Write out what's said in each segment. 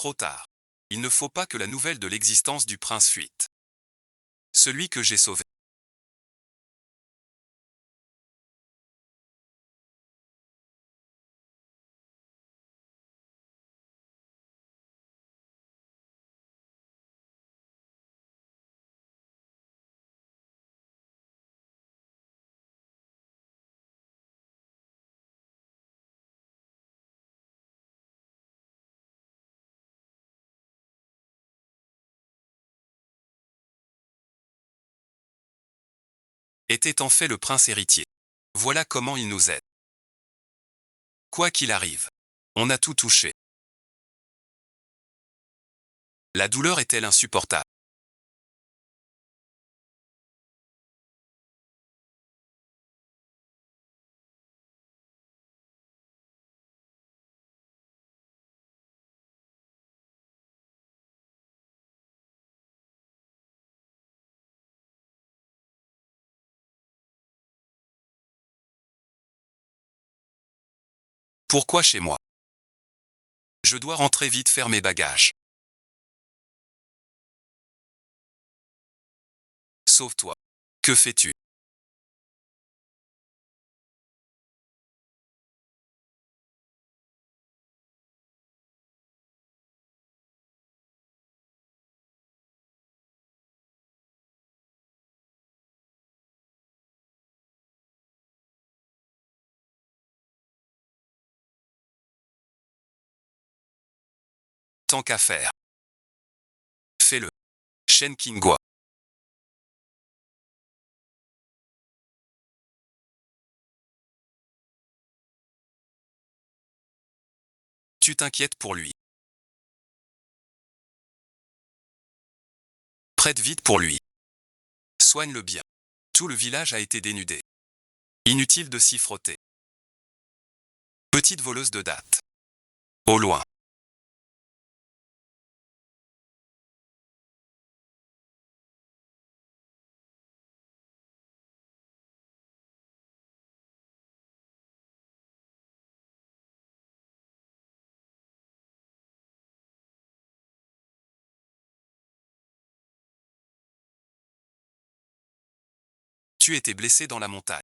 Trop tard. Il ne faut pas que la nouvelle de l'existence du prince fuite. Celui que j'ai sauvé était en fait le prince héritier. Voilà comment il nous aide. Quoi qu'il arrive, on a tout touché. La douleur est-elle insupportable? Pourquoi chez moi? Je dois rentrer vite faire mes bagages. Sauve-toi. Que fais-tu? Tant qu'à faire. Fais-le. Shen Qinghua. Tu t'inquiètes pour lui. Prête vite pour lui. Soigne-le bien. Tout le village a été dénudé. Inutile de s'y frotter. Petite voleuse de date. Au loin. Tu étais blessé dans la montagne.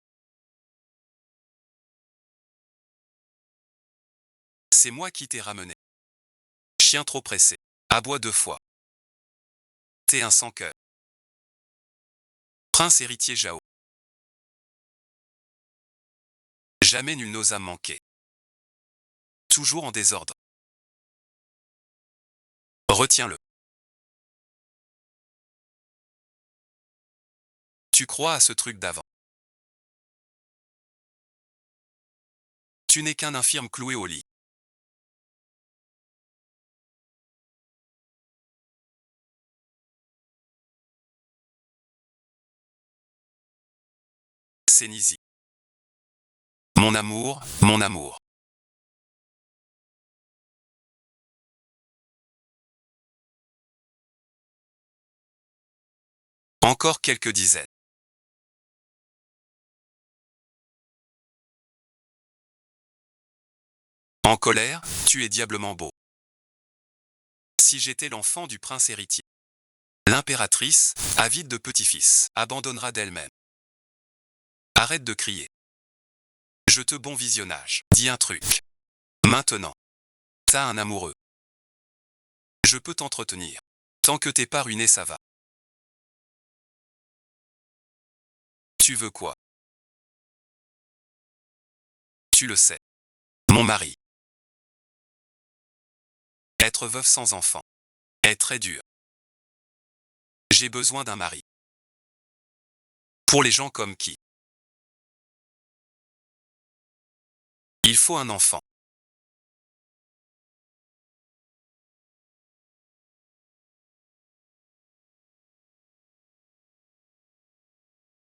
C'est moi qui t'ai ramené. Chien trop pressé. Aboie 2 fois. T'es un sans-cœur. Prince héritier Jao. Jamais nul n'osa manquer. Toujours en désordre. Retiens-le. Tu crois à ce truc d'avant. Tu n'es qu'un infirme cloué au lit. C'est Nizi. Mon amour, mon amour. Encore quelques dizaines. En colère, tu es diablement beau. Si j'étais l'enfant du prince héritier, l'impératrice, avide de petit-fils, abandonnera d'elle-même. Arrête de crier. Je te bon visionnage. Dis un truc. Maintenant. T'as un amoureux. Je peux t'entretenir. Tant que t'es pas ruiné, ça va. Tu veux quoi? Tu le sais. Mon mari. Être veuve sans enfant est très dur. J'ai besoin d'un mari. Pour les gens comme qui? Il faut un enfant.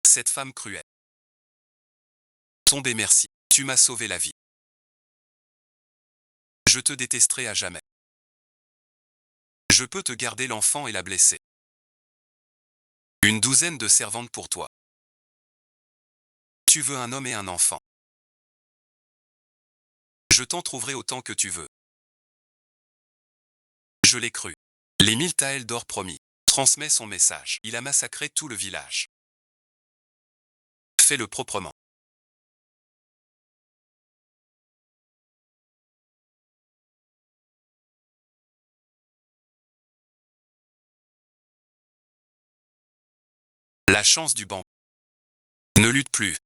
Cette femme cruelle. Tombé merci. Tu m'as sauvé la vie. Je te détesterai à jamais. Je peux te garder l'enfant et la blesser. Une douzaine de servantes pour toi. Tu veux un homme et un enfant. Je t'en trouverai autant que tu veux. Je l'ai cru. Les 1000 taels d'or promis. Transmet son message. Il a massacré tout le village. Fais-le proprement. La chance du bambou. Ne lutte plus.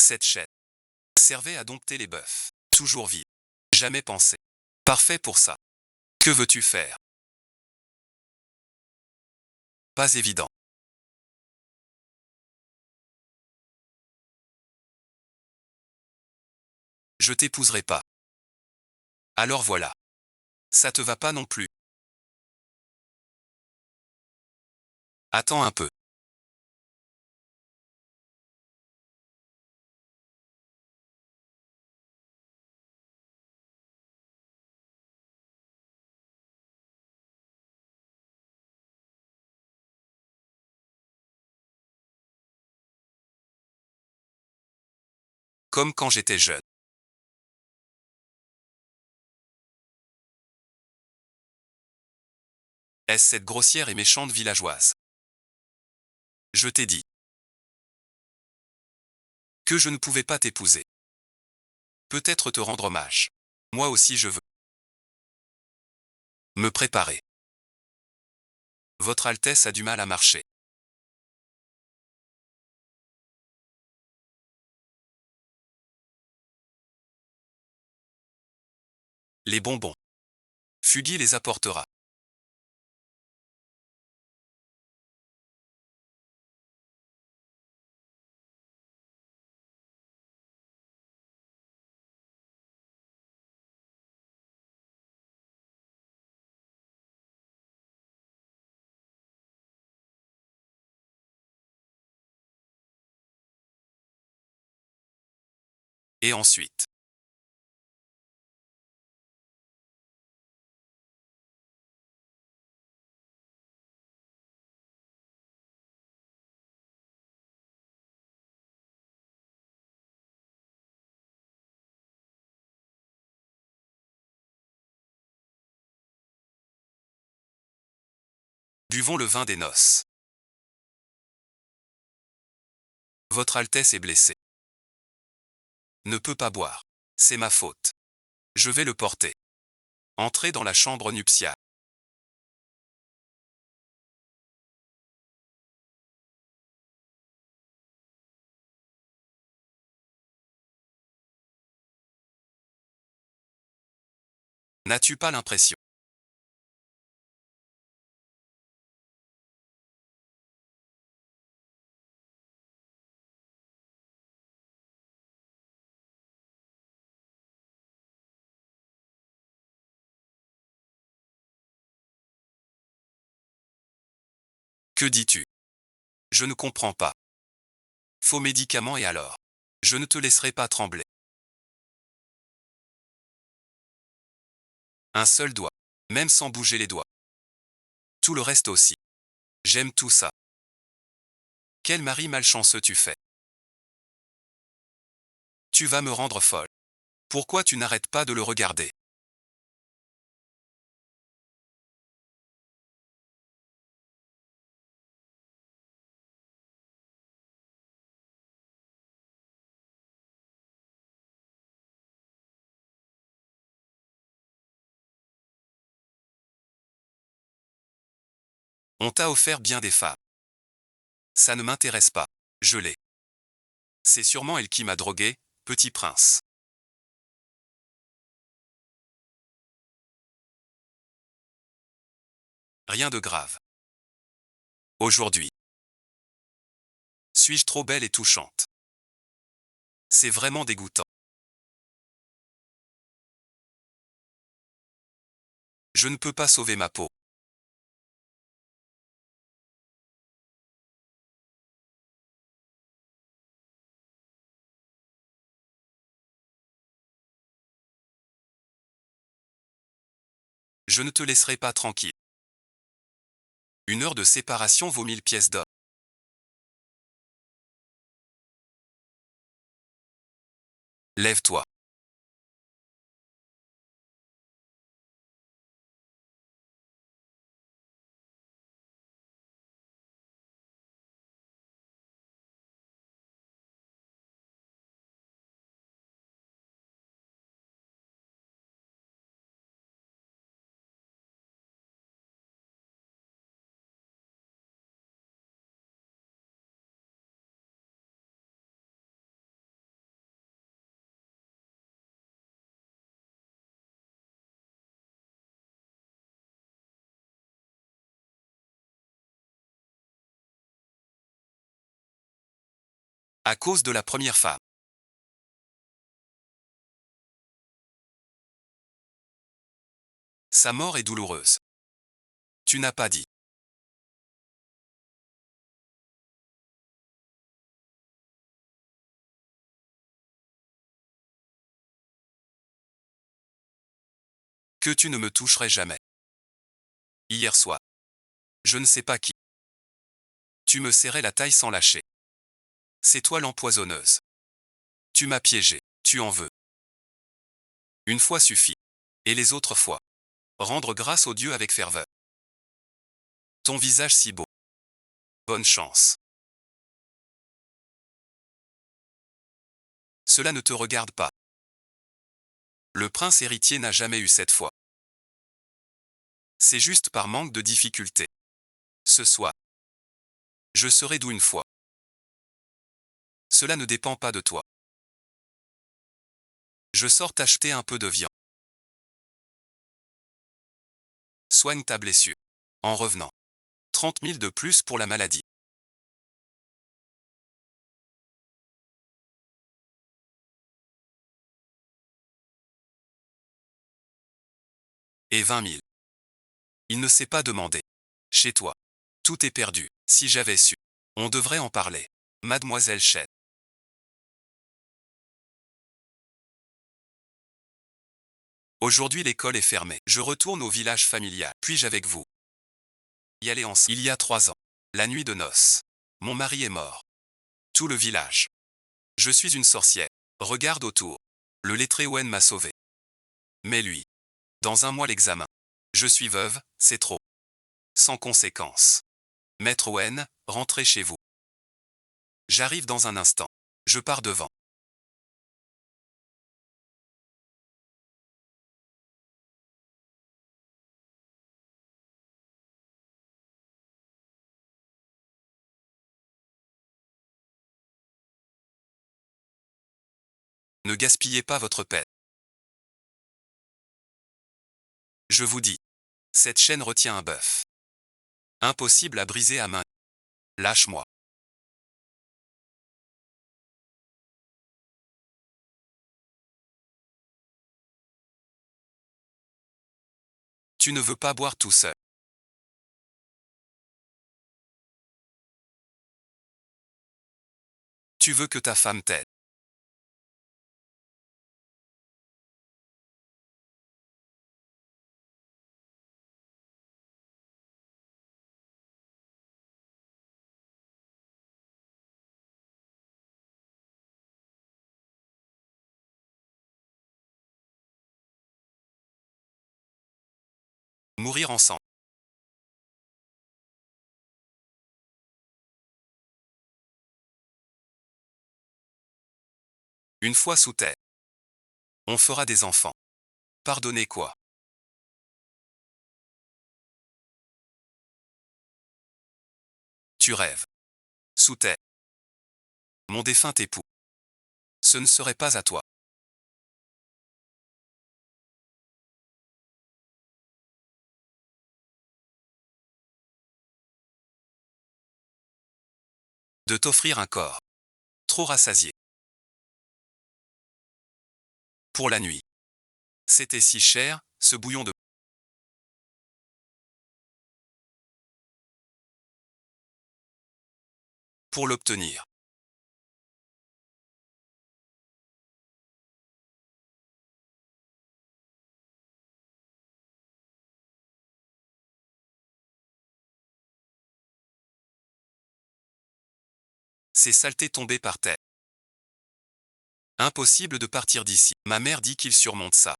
Cette chaîne servait à dompter les bœufs. Toujours vide. Jamais pensé. Parfait pour ça. Que veux-tu faire? Pas évident. Je t'épouserai pas. Alors voilà. Ça te va pas non plus. Attends un peu. Comme quand j'étais jeune. Est-ce cette grossière et méchante villageoise? Je t'ai dit que je ne pouvais pas t'épouser. Peut-être te rendre hommage. Moi aussi je veux me préparer. Votre Altesse a du mal à marcher. Les bonbons. Fugui les apportera. Et ensuite, buvons le vin des noces. Votre Altesse est blessée. Ne peut pas boire. C'est ma faute. Je vais le porter. Entrez dans la chambre nuptiale. N'as-tu pas l'impression Que dis-tu? Je ne comprends pas. Faux médicaments et alors? Je ne te laisserai pas trembler. Un seul doigt. Même sans bouger les doigts. Tout le reste aussi. J'aime tout ça. Quel mari malchanceux tu fais. Tu vas me rendre folle. Pourquoi tu n'arrêtes pas de le regarder? On t'a offert bien des femmes. Ça ne m'intéresse pas. Je l'ai. C'est sûrement elle qui m'a drogué, petit prince. Rien de grave. Aujourd'hui. Suis-je trop belle et touchante? C'est vraiment dégoûtant. Je ne peux pas sauver ma peau. Je ne te laisserai pas tranquille. Une heure de séparation vaut 1000 pièces d'or. Lève-toi. À cause de la première femme. Sa mort est douloureuse. Tu n'as pas dit. Que tu ne me toucherais jamais. Hier soir. Je ne sais pas qui. Tu me serrais la taille sans lâcher. C'est toi l'empoisonneuse. Tu m'as piégé. Tu en veux. Une fois suffit. Et les autres fois. Rendre grâce au Dieu avec ferveur. Ton visage si beau. Bonne chance. Cela ne te regarde pas. Le prince héritier n'a jamais eu cette foi. C'est juste par manque de difficulté. Ce soir. Je serai doux une fois. Cela ne dépend pas de toi. Je sors t'acheter un peu de viande. Soigne ta blessure. En revenant. 30 000 de plus pour la maladie. Et 20 000. Il ne s'est pas demandé. Chez toi. Tout est perdu. Si j'avais su. On devrait en parler. Mademoiselle Chen. Aujourd'hui l'école est fermée. Je retourne au village familial. Puis-je avec vous y aller ensemble. Il y a 3 ans. La nuit de noces. Mon mari est mort. Tout le village. Je suis une sorcière. Regarde autour. Le lettré Owen m'a sauvé. Mais lui. Dans un mois l'examen. Je suis veuve, c'est trop. Sans conséquence. Maître Owen, rentrez chez vous. J'arrive dans un instant. Je pars devant. Ne gaspillez pas votre peine. Je vous dis. Cette chaîne retient un bœuf. Impossible à briser à main. Lâche-moi. Tu ne veux pas boire tout seul. Tu veux que ta femme t'aide. Mourir ensemble. Une fois sous terre. On fera des enfants. Pardonnez quoi? Tu rêves. Sous terre. Mon défunt époux. Ce ne serait pas à toi. De t'offrir un corps. Trop rassasié. Pour la nuit. C'était si cher, ce bouillon de... Pour l'obtenir. Ces saletés tombées par terre. Impossible de partir d'ici. Ma mère dit qu'il surmonte ça.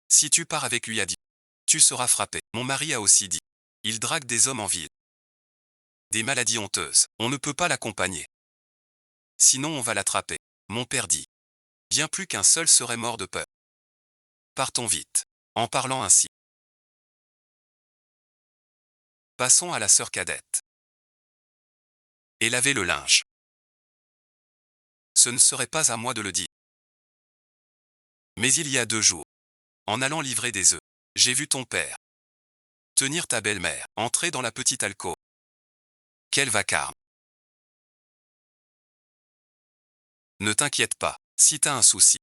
Si tu pars avec lui, a dit. Tu seras frappé. Mon mari a aussi dit. Il drague des hommes en ville. Des maladies honteuses. On ne peut pas l'accompagner. Sinon on va l'attraper. Mon père dit. Bien plus qu'un seul serait mort de peur. Partons vite. En parlant ainsi. Passons à la sœur cadette. Et laver le linge. Ce ne serait pas à moi de le dire. Mais il y a 2 jours, en allant livrer des œufs, j'ai vu ton père tenir ta belle-mère, entrer dans la petite alcôve. Quel vacarme. Ne t'inquiète pas, si t'as un souci,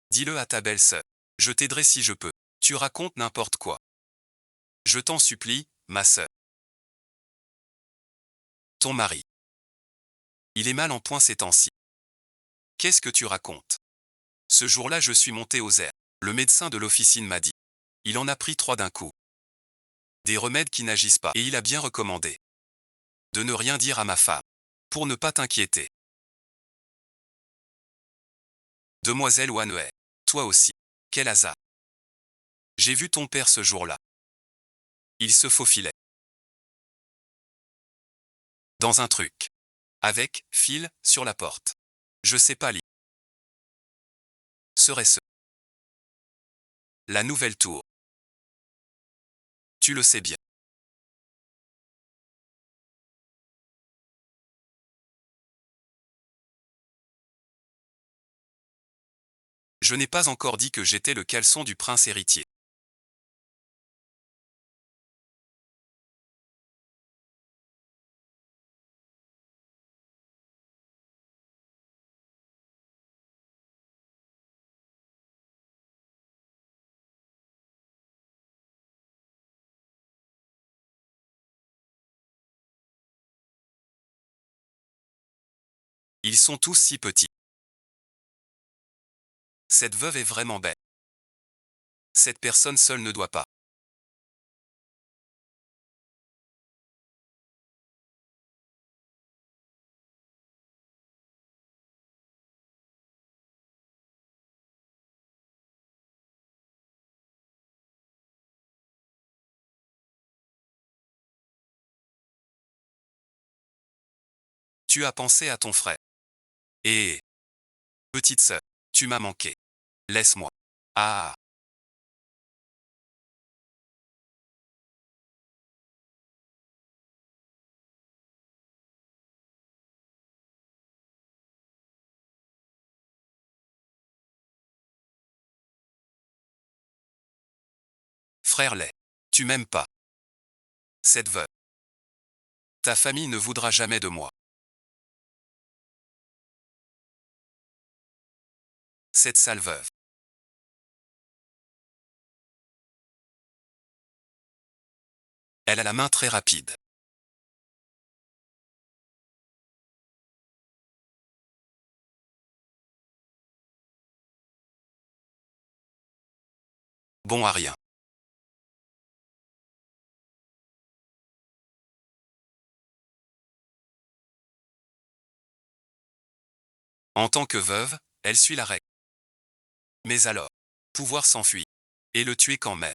dis-le à ta belle-sœur. Je t'aiderai si je peux. Tu racontes n'importe quoi. Je t'en supplie, ma sœur. Ton mari. Il est mal en point ces temps-ci. Qu'est-ce que tu racontes? Ce jour-là, je suis monté aux airs. Le médecin de l'officine m'a dit. Il en a pris 3 d'un coup. Des remèdes qui n'agissent pas. Et il a bien recommandé de ne rien dire à ma femme, pour ne pas t'inquiéter. Demoiselle Wanway, toi aussi. Quel hasard. J'ai vu ton père ce jour-là. Il se faufilait dans un truc. Avec fil sur la porte. Je sais pas lire. Serait-ce la nouvelle tour? Tu le sais bien. Je n'ai pas encore dit que j'étais le caleçon du prince héritier. Ils sont tous si petits. Cette veuve est vraiment belle. Cette personne seule ne doit pas. Tu as pensé à ton frère. Et petite sœur, tu m'as manqué. Laisse-moi. Ah, frère laid. Tu m'aimes pas. Cette veuve. Ta famille ne voudra jamais de moi. Cette sale veuve. Elle a la main très rapide. Bon à rien. En tant que veuve, elle suit la règle. Mais alors, pouvoir s'enfuir. Et le tuer quand même.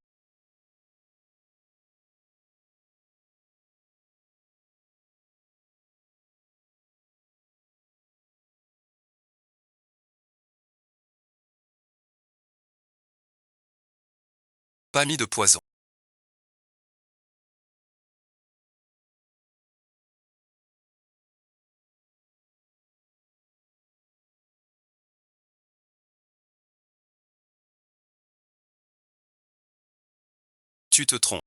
Pas mis de poison. Tu te trompes.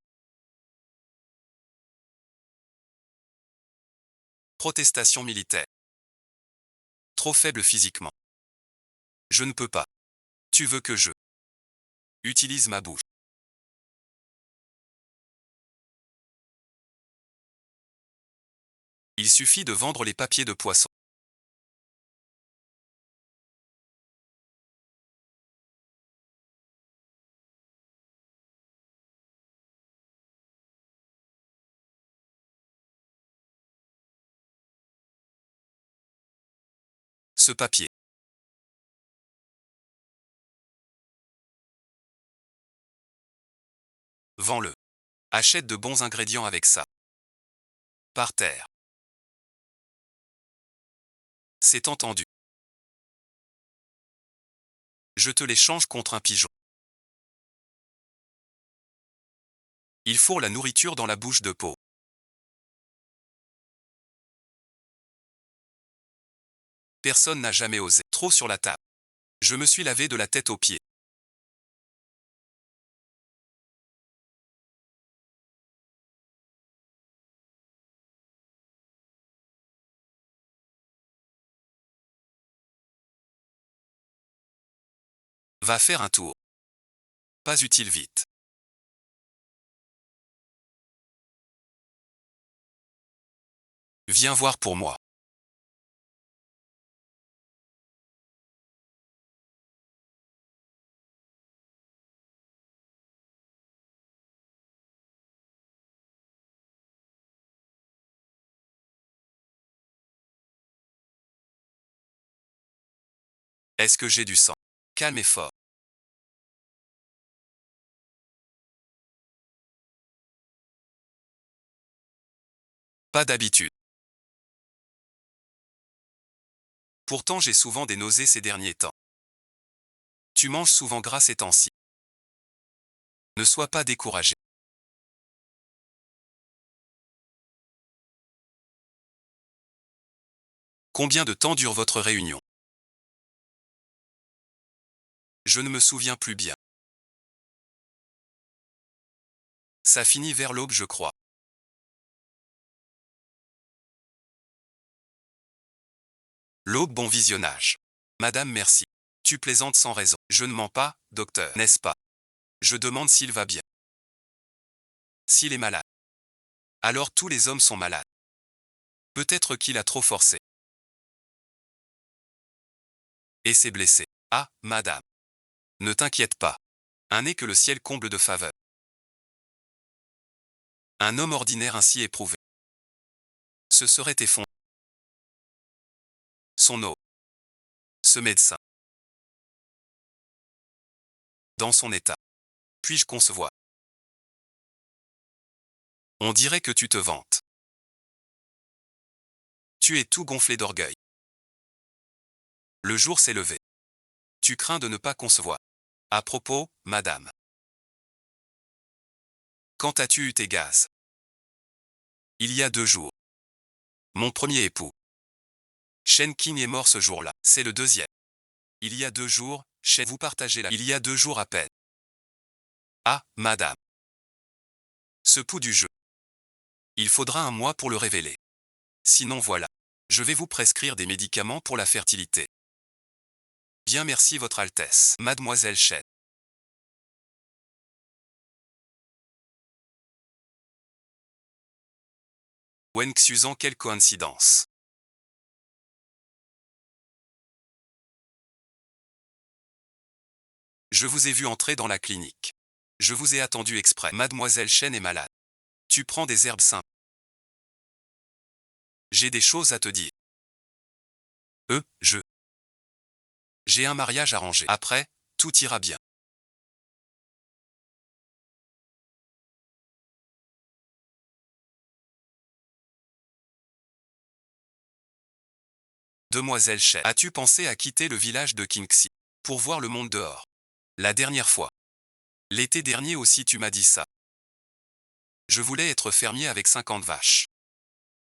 Protestation militaire. Trop faible physiquement. Je ne peux pas. Tu veux que je utilise ma bouche. Il suffit de vendre les papiers de poisson. Ce papier. Vends-le. Achète de bons ingrédients avec ça. Par terre. C'est entendu. Je te l'échange contre un pigeon. Il fourre la nourriture dans la bouche de Pau. Personne n'a jamais osé. Trop sur la table. Je me suis lavé de la tête aux pieds. Va faire un tour. Pas utile vite. Viens voir pour moi. Est-ce que j'ai du sang? Calme et fort. Pas d'habitude. Pourtant j'ai souvent des nausées ces derniers temps. Tu manges souvent gras ces temps-ci. Ne sois pas découragé. Combien de temps dure votre réunion? Je ne me souviens plus bien. Ça finit vers l'aube, je crois. L'aube, bon visionnage. Madame, merci. Tu plaisantes sans raison. Je ne mens pas, docteur, n'est-ce pas? Je demande s'il va bien. S'il est malade. Alors tous les hommes sont malades. Peut-être qu'il a trop forcé. Et s'est blessé. Ah, madame. Ne t'inquiète pas. Un n'est que le ciel comble de faveur. Un homme ordinaire ainsi éprouvé se serait effondré. Son eau. Ce médecin. Dans son état. Puis-je concevoir? On dirait que tu te vantes. Tu es tout gonflé d'orgueil. Le jour s'est levé. Tu crains de ne pas concevoir. À propos, madame. Quand as-tu eu tes gaz? Il y a 2 jours. Mon premier époux. Shen King est mort ce jour-là. C'est le deuxième. Il y a 2 jours, Shen, vous partagez la... Il y a 2 jours à peine. Ah, madame. Ce pouls du jeu. Il faudra un mois pour le révéler. Sinon voilà. Je vais vous prescrire des médicaments pour la fertilité. Bien merci votre Altesse, mademoiselle Shen. Wen Xuzan, quelle coïncidence. Je vous ai vu entrer dans la clinique. Je vous ai attendu exprès. Mademoiselle Shen est malade. Tu prends des herbes simples. J'ai des choses à te dire. J'ai un mariage arrangé. Après, tout ira bien. Demoiselle Shen, as-tu pensé à quitter le village de Kingxi pour voir le monde dehors? La dernière fois. L'été dernier aussi tu m'as dit ça. Je voulais être fermier avec 50 vaches.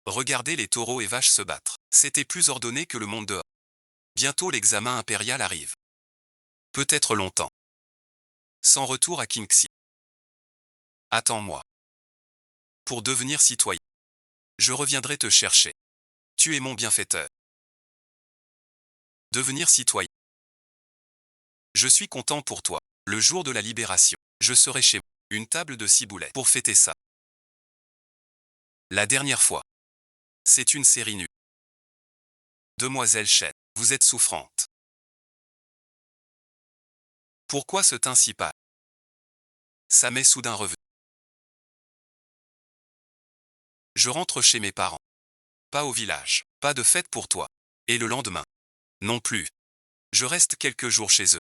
Regarder les taureaux et vaches se battre. C'était plus ordonné que le monde dehors. Bientôt l'examen impérial arrive. Peut-être longtemps. Sans retour à Kingxi. Attends-moi. Pour devenir citoyen. Je reviendrai te chercher. Tu es mon bienfaiteur. Devenir citoyen. Je suis content pour toi. Le jour de la libération, je serai chez moi. Une table de ciboulets pour fêter ça. La dernière fois. C'est une série nue. Demoiselle Shen, vous êtes souffrante. Pourquoi ce teint si pâle? Ça m'est soudain revenu. Je rentre chez mes parents. Pas au village. Pas de fête pour toi. Et le lendemain. Non plus. Je reste quelques jours chez eux.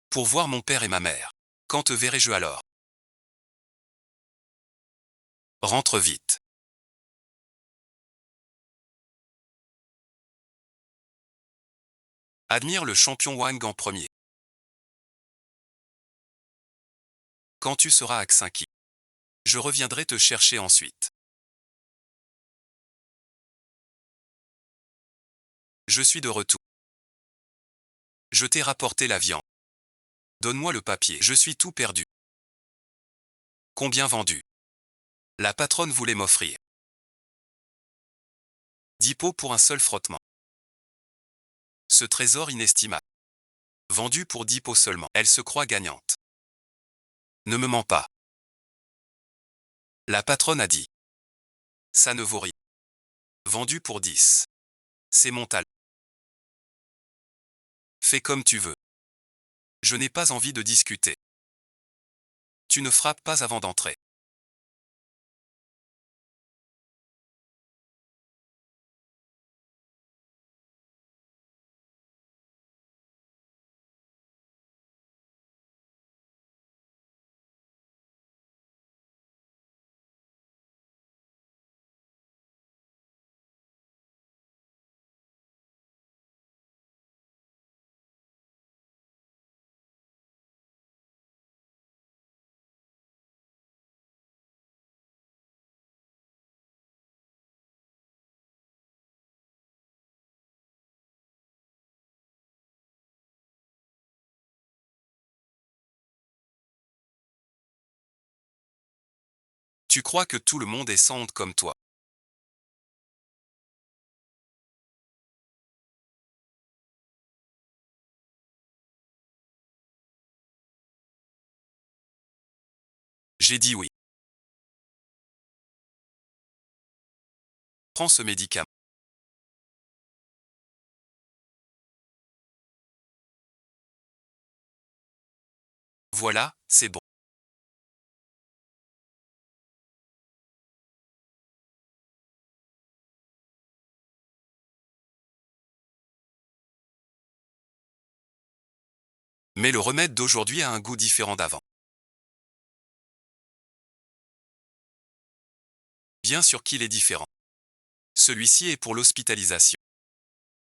Pour voir mon père et ma mère. Quand te verrai-je alors? Rentre vite. Admire le champion Wang en premier. Quand tu seras à Xinqi, je reviendrai te chercher ensuite. Je suis de retour. Je t'ai rapporté la viande. Donne-moi le papier, je suis tout perdu. Combien vendu? La patronne voulait m'offrir 10 pots pour un seul frottement. Ce trésor inestimable. Vendu pour 10 pots seulement. Elle se croit gagnante. Ne me mens pas. La patronne a dit. Ça ne vaut rien. Vendu pour 10. C'est mon talent. Fais comme tu veux. Je n'ai pas envie de discuter. Tu ne frappes pas avant d'entrer. Tu crois que tout le monde est sans honte comme toi. J'ai dit oui. Prends ce médicament. Voilà, c'est bon. Mais le remède d'aujourd'hui a un goût différent d'avant. Bien sûr qu'il est différent. Celui-ci est pour l'hospitalisation.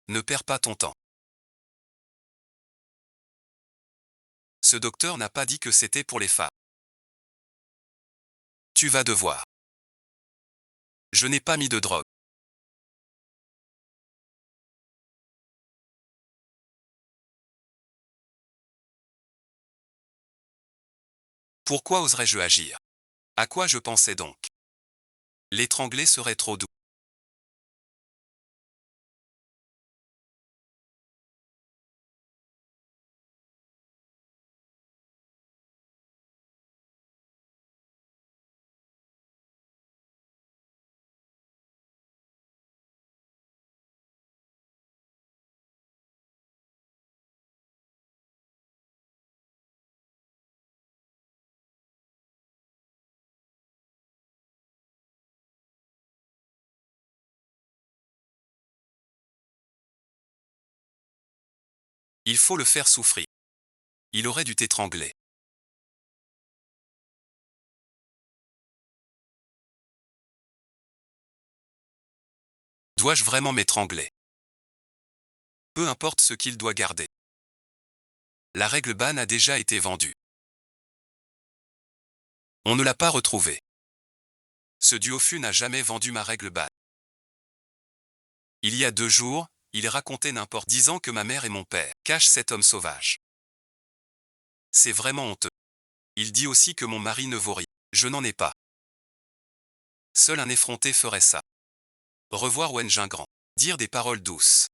Ne perds pas ton temps. Ce docteur n'a pas dit que c'était pour les femmes. Tu vas devoir. Je n'ai pas mis de drogue. Pourquoi oserais-je agir? À quoi je pensais donc? L'étrangler serait trop doux. Il faut le faire souffrir. Il aurait dû t'étrangler. Dois-je vraiment m'étrangler? Peu importe ce qu'il doit garder. La règle Ban a déjà été vendue. On ne l'a pas retrouvée. Ce duofu n'a jamais vendu ma règle Ban. Il y a 2 jours, il racontait n'importe disant que ma mère et mon père cachent cet homme sauvage. C'est vraiment honteux. Il dit aussi que mon mari ne vaut rien. Je n'en ai pas. Seul un effronté ferait ça. Revoir Wen Jingran. Dire des paroles douces.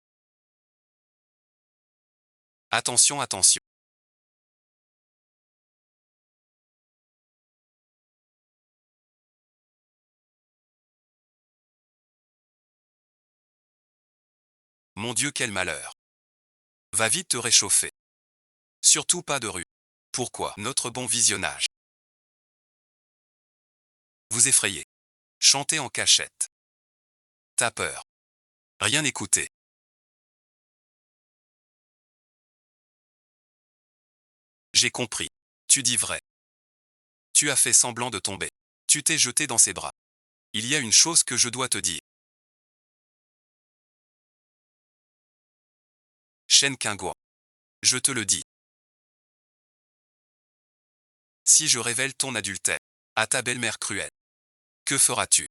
Attention, attention. Mon Dieu, quel malheur. Va vite te réchauffer. Surtout pas de rue. Pourquoi? Notre bon visionnage. Vous effrayez. Chantez en cachette. T'as peur. Rien écouter. J'ai compris. Tu dis vrai. Tu as fait semblant de tomber. Tu t'es jeté dans ses bras. Il y a une chose que je dois te dire. Shen Qingguan. Je te le dis. Si je révèle ton adultère à ta belle-mère cruelle, que feras-tu?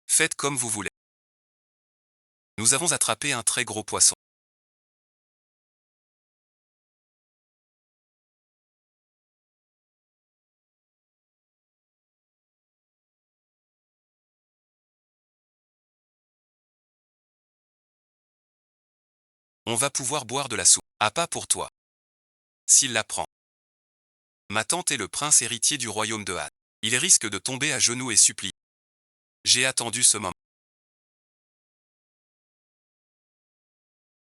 Faites comme vous voulez. Nous avons attrapé un très gros poisson. On va pouvoir boire de la soupe. Ah, pas pour toi. S'il la prend. Ma tante est le prince héritier du royaume de Han. Il risque de tomber à genoux et supplier. J'ai attendu ce moment.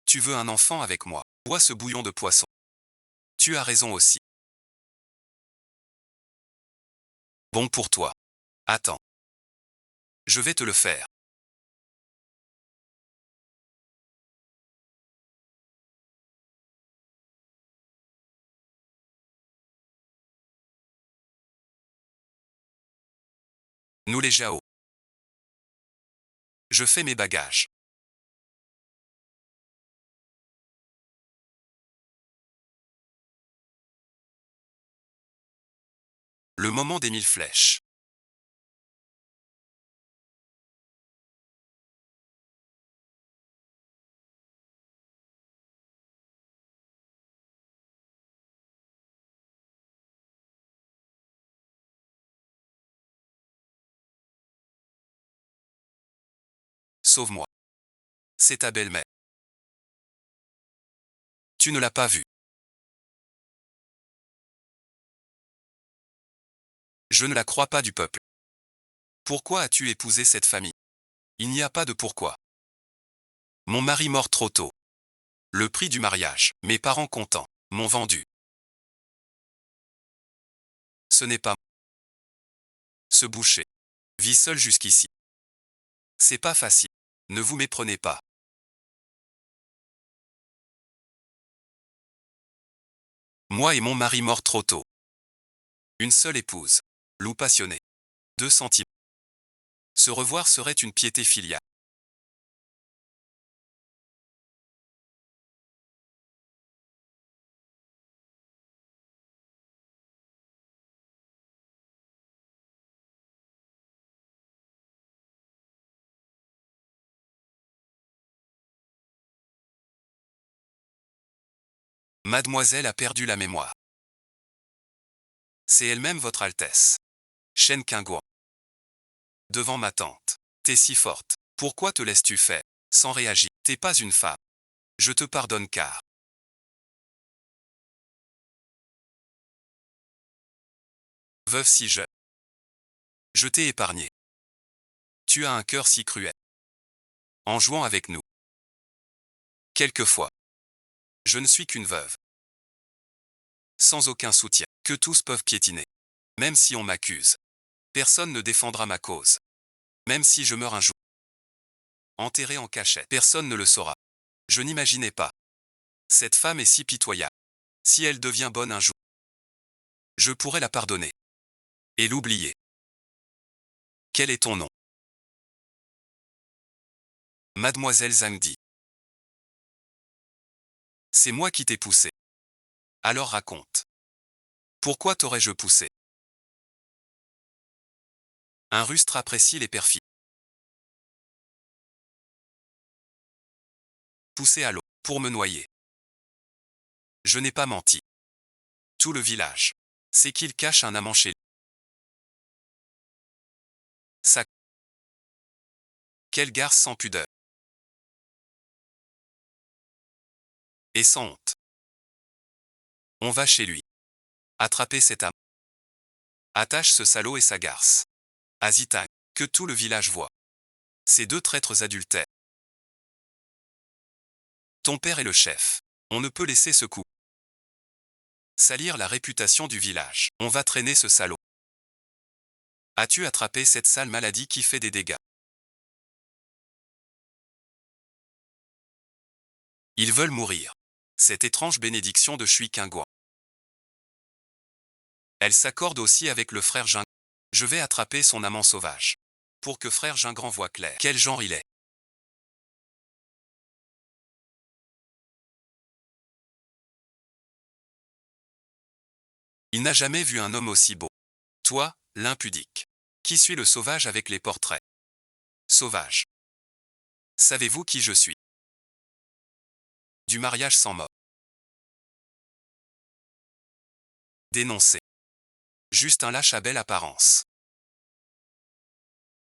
Tu veux un enfant avec moi? Bois ce bouillon de poisson. Tu as raison aussi. Bon pour toi. Attends. Je vais te le faire. Nous les Jao. Je fais mes bagages. Le moment des 1000 flèches. Sauve-moi. C'est ta belle-mère. Tu ne l'as pas vue. Je ne la crois pas du peuple. Pourquoi as-tu épousé cette famille? Il n'y a pas de pourquoi. Mon mari mort trop tôt. Le prix du mariage. Mes parents contents m'ont vendu. Ce n'est pas. Ce boucher vit seul jusqu'ici. C'est pas facile. Ne vous méprenez pas. Moi et mon mari mort trop tôt. Une seule épouse. Loup passionné. 2 centimes. Se revoir serait une piété filiale. Mademoiselle a perdu la mémoire. C'est elle-même votre Altesse. Shen Qingguan. Devant ma tante. T'es si forte. Pourquoi te laisses-tu faire? Sans réagir. T'es pas une femme. Je te pardonne car. Veuve si jeune. Je t'ai épargné. Tu as un cœur si cruel. En jouant avec nous. Quelquefois. Je ne suis qu'une veuve. Sans aucun soutien. Que tous peuvent piétiner. Même si on m'accuse. Personne ne défendra ma cause. Même si je meurs un jour. Enterré en cachette. Personne ne le saura. Je n'imaginais pas. Cette femme est si pitoyable. Si elle devient bonne un jour. Je pourrais la pardonner. Et l'oublier. Quel est ton nom? Mademoiselle Zhangdi. C'est moi qui t'ai poussé. Alors raconte. Pourquoi t'aurais-je poussé? Un rustre apprécie les perfides. Poussé à l'eau, pour me noyer. Je n'ai pas menti. Tout le village. C'est qu'il cache un amant chez lui. Ça. Quelle garce sans pudeur. Et sans honte. On va chez lui. Attraper cet amant. Attache ce salaud et sa garce. À Zitang, que tout le village voit. Ces 2 traîtres adultères. Ton père est le chef. On ne peut laisser ce coup salir la réputation du village. On va traîner ce salaud. As-tu attrapé cette sale maladie qui fait des dégâts? Ils veulent mourir. Cette étrange bénédiction de Shui Qingguan. Elle s'accorde aussi avec le frère Jing. Je vais attraper son amant sauvage. Pour que frère Jingran voie clair. Quel genre il est. Il n'a jamais vu un homme aussi beau. Toi, l'impudique. Qui suis le sauvage avec les portraits. Sauvage. Savez-vous qui je suis? Du mariage sans mort. Dénoncé. Juste un lâche à belle apparence.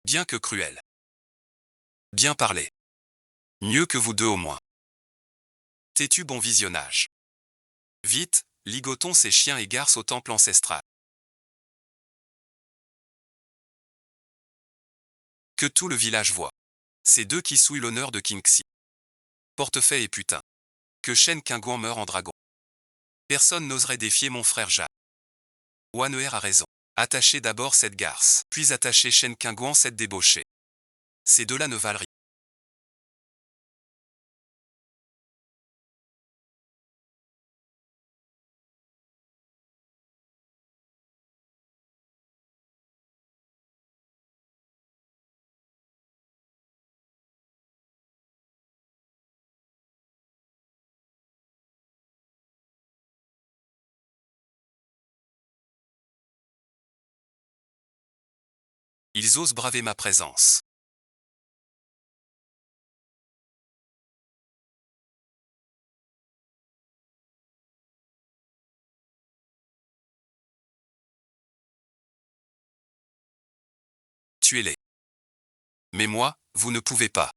Bien que cruel. Bien parlé. Mieux que vous deux au moins. Têtu bon visionnage. Vite, ligotons ces chiens et garces au temple ancestral. Que tout le village voit. Ces deux qui souillent l'honneur de Kingxi. Portefeuille et putain. Que Shen Qingguan meure en dragon. Personne n'oserait défier mon frère Ja. Waner a raison. Attachez d'abord cette garce, puis attachez Shen Qingguan cette débauchée. Ces deux-là ne valent rien. Ils osent braver ma présence. Tuez-les. Mais moi, vous ne pouvez pas.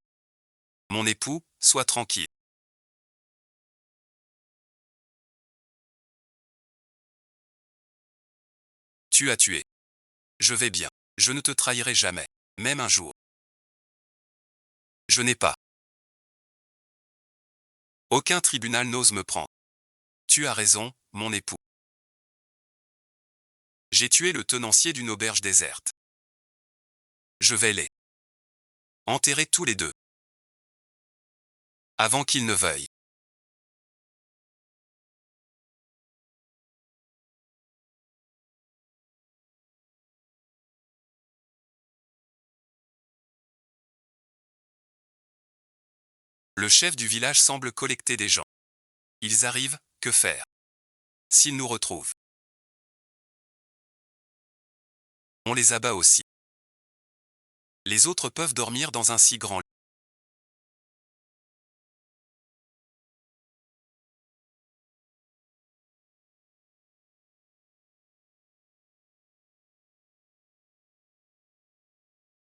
Mon époux, sois tranquille. Tu as tué. Je vais bien. Je ne te trahirai jamais. Même un jour. Je n'ai pas. Aucun tribunal n'ose me prendre. Tu as raison, mon époux. J'ai tué le tenancier d'une auberge déserte. Je vais les enterrer tous les deux. Avant qu'ils ne veuillent. Le chef du village semble collecter des gens. Ils arrivent, que faire? S'ils nous retrouvent. On les abat aussi. Les autres peuvent dormir dans un si grand lit.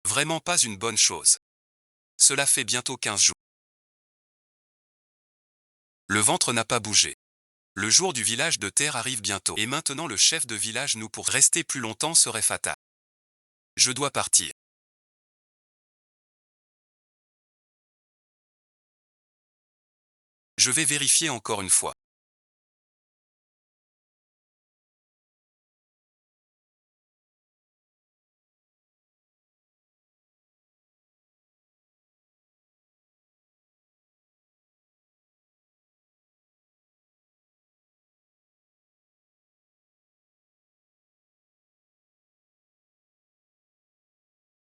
Vraiment pas une bonne chose. Cela fait bientôt 15 jours. Le ventre n'a pas bougé. Le jour du village de terre arrive bientôt. Et maintenant le chef de village nous pour rester plus longtemps serait fatal. Je dois partir. Je vais vérifier encore une fois.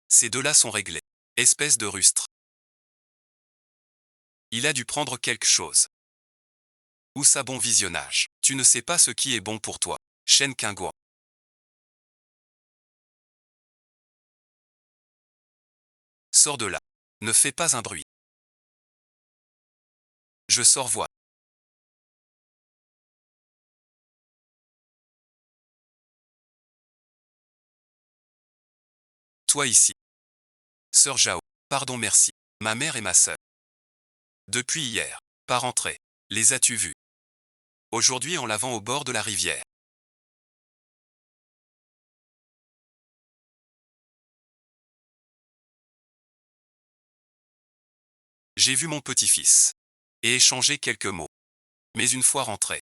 Ces deux-là sont réglés. Espèce de rustre. Il a dû prendre quelque chose. Ou ça bon visionnage. Tu ne sais pas ce qui est bon pour toi. Shen Qingguan. Sors de là. Ne fais pas un bruit. Je sors voir. Toi ici. Sœur Jao. Pardon merci. Ma mère et ma sœur. Depuis hier. Pas rentré. Les as-tu vus? Aujourd'hui en lavant au bord de la rivière. J'ai vu mon petit-fils. Et échangé quelques mots. Mais une fois rentré.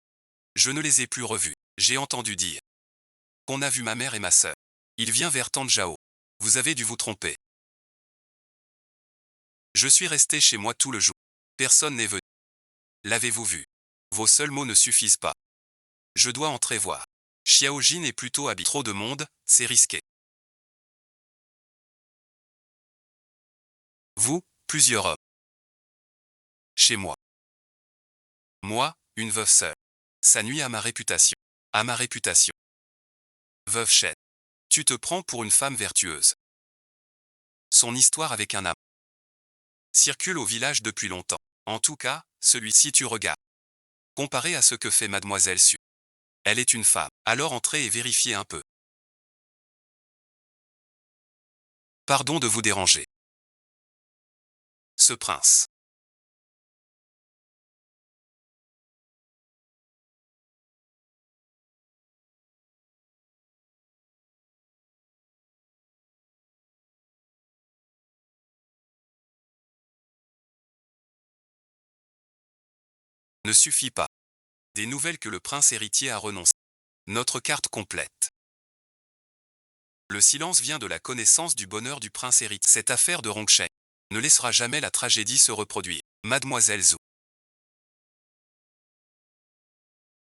Je ne les ai plus revus. J'ai entendu dire qu'on a vu ma mère et ma sœur. Il vient vers tante Jao. Vous avez dû vous tromper. Je suis resté chez moi tout le jour. Personne n'est venu. L'avez-vous vu? Vos seuls mots ne suffisent pas. Je dois entrer voir. Xiaojin est plutôt habile. Trop de monde, c'est risqué. Vous, plusieurs hommes. Chez moi. Moi, une veuve seule. Ça nuit à ma réputation. À ma réputation. Veuve Shen. Tu te prends pour une femme vertueuse. Son histoire avec un amant circule au village depuis longtemps. En tout cas, celui-ci tu regardes. Comparé à ce que fait Mademoiselle Su. Elle est une femme. Alors entrez et vérifiez un peu. Pardon de vous déranger. Ce prince. Ne suffit pas. Des nouvelles que le prince héritier a renoncé. Notre carte complète. Le silence vient de la connaissance du bonheur du prince héritier. Cette affaire de Rongsheng ne laissera jamais la tragédie se reproduire. Mademoiselle Zhou.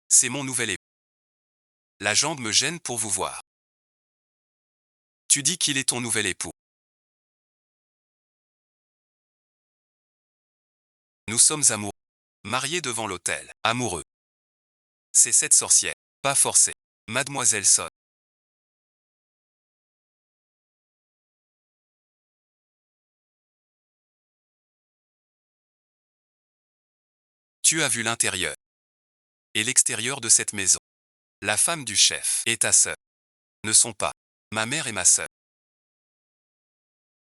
C'est mon nouvel époux. La jambe me gêne pour vous voir. Tu dis qu'il est ton nouvel époux. Nous sommes amoureux. Mariés devant l'autel. Amoureux. C'est cette sorcière. Pas forcé. Mademoiselle Son. Tu as vu l'intérieur et l'extérieur de cette maison. La femme du chef et ta sœur ne sont pas. Ma mère et ma sœur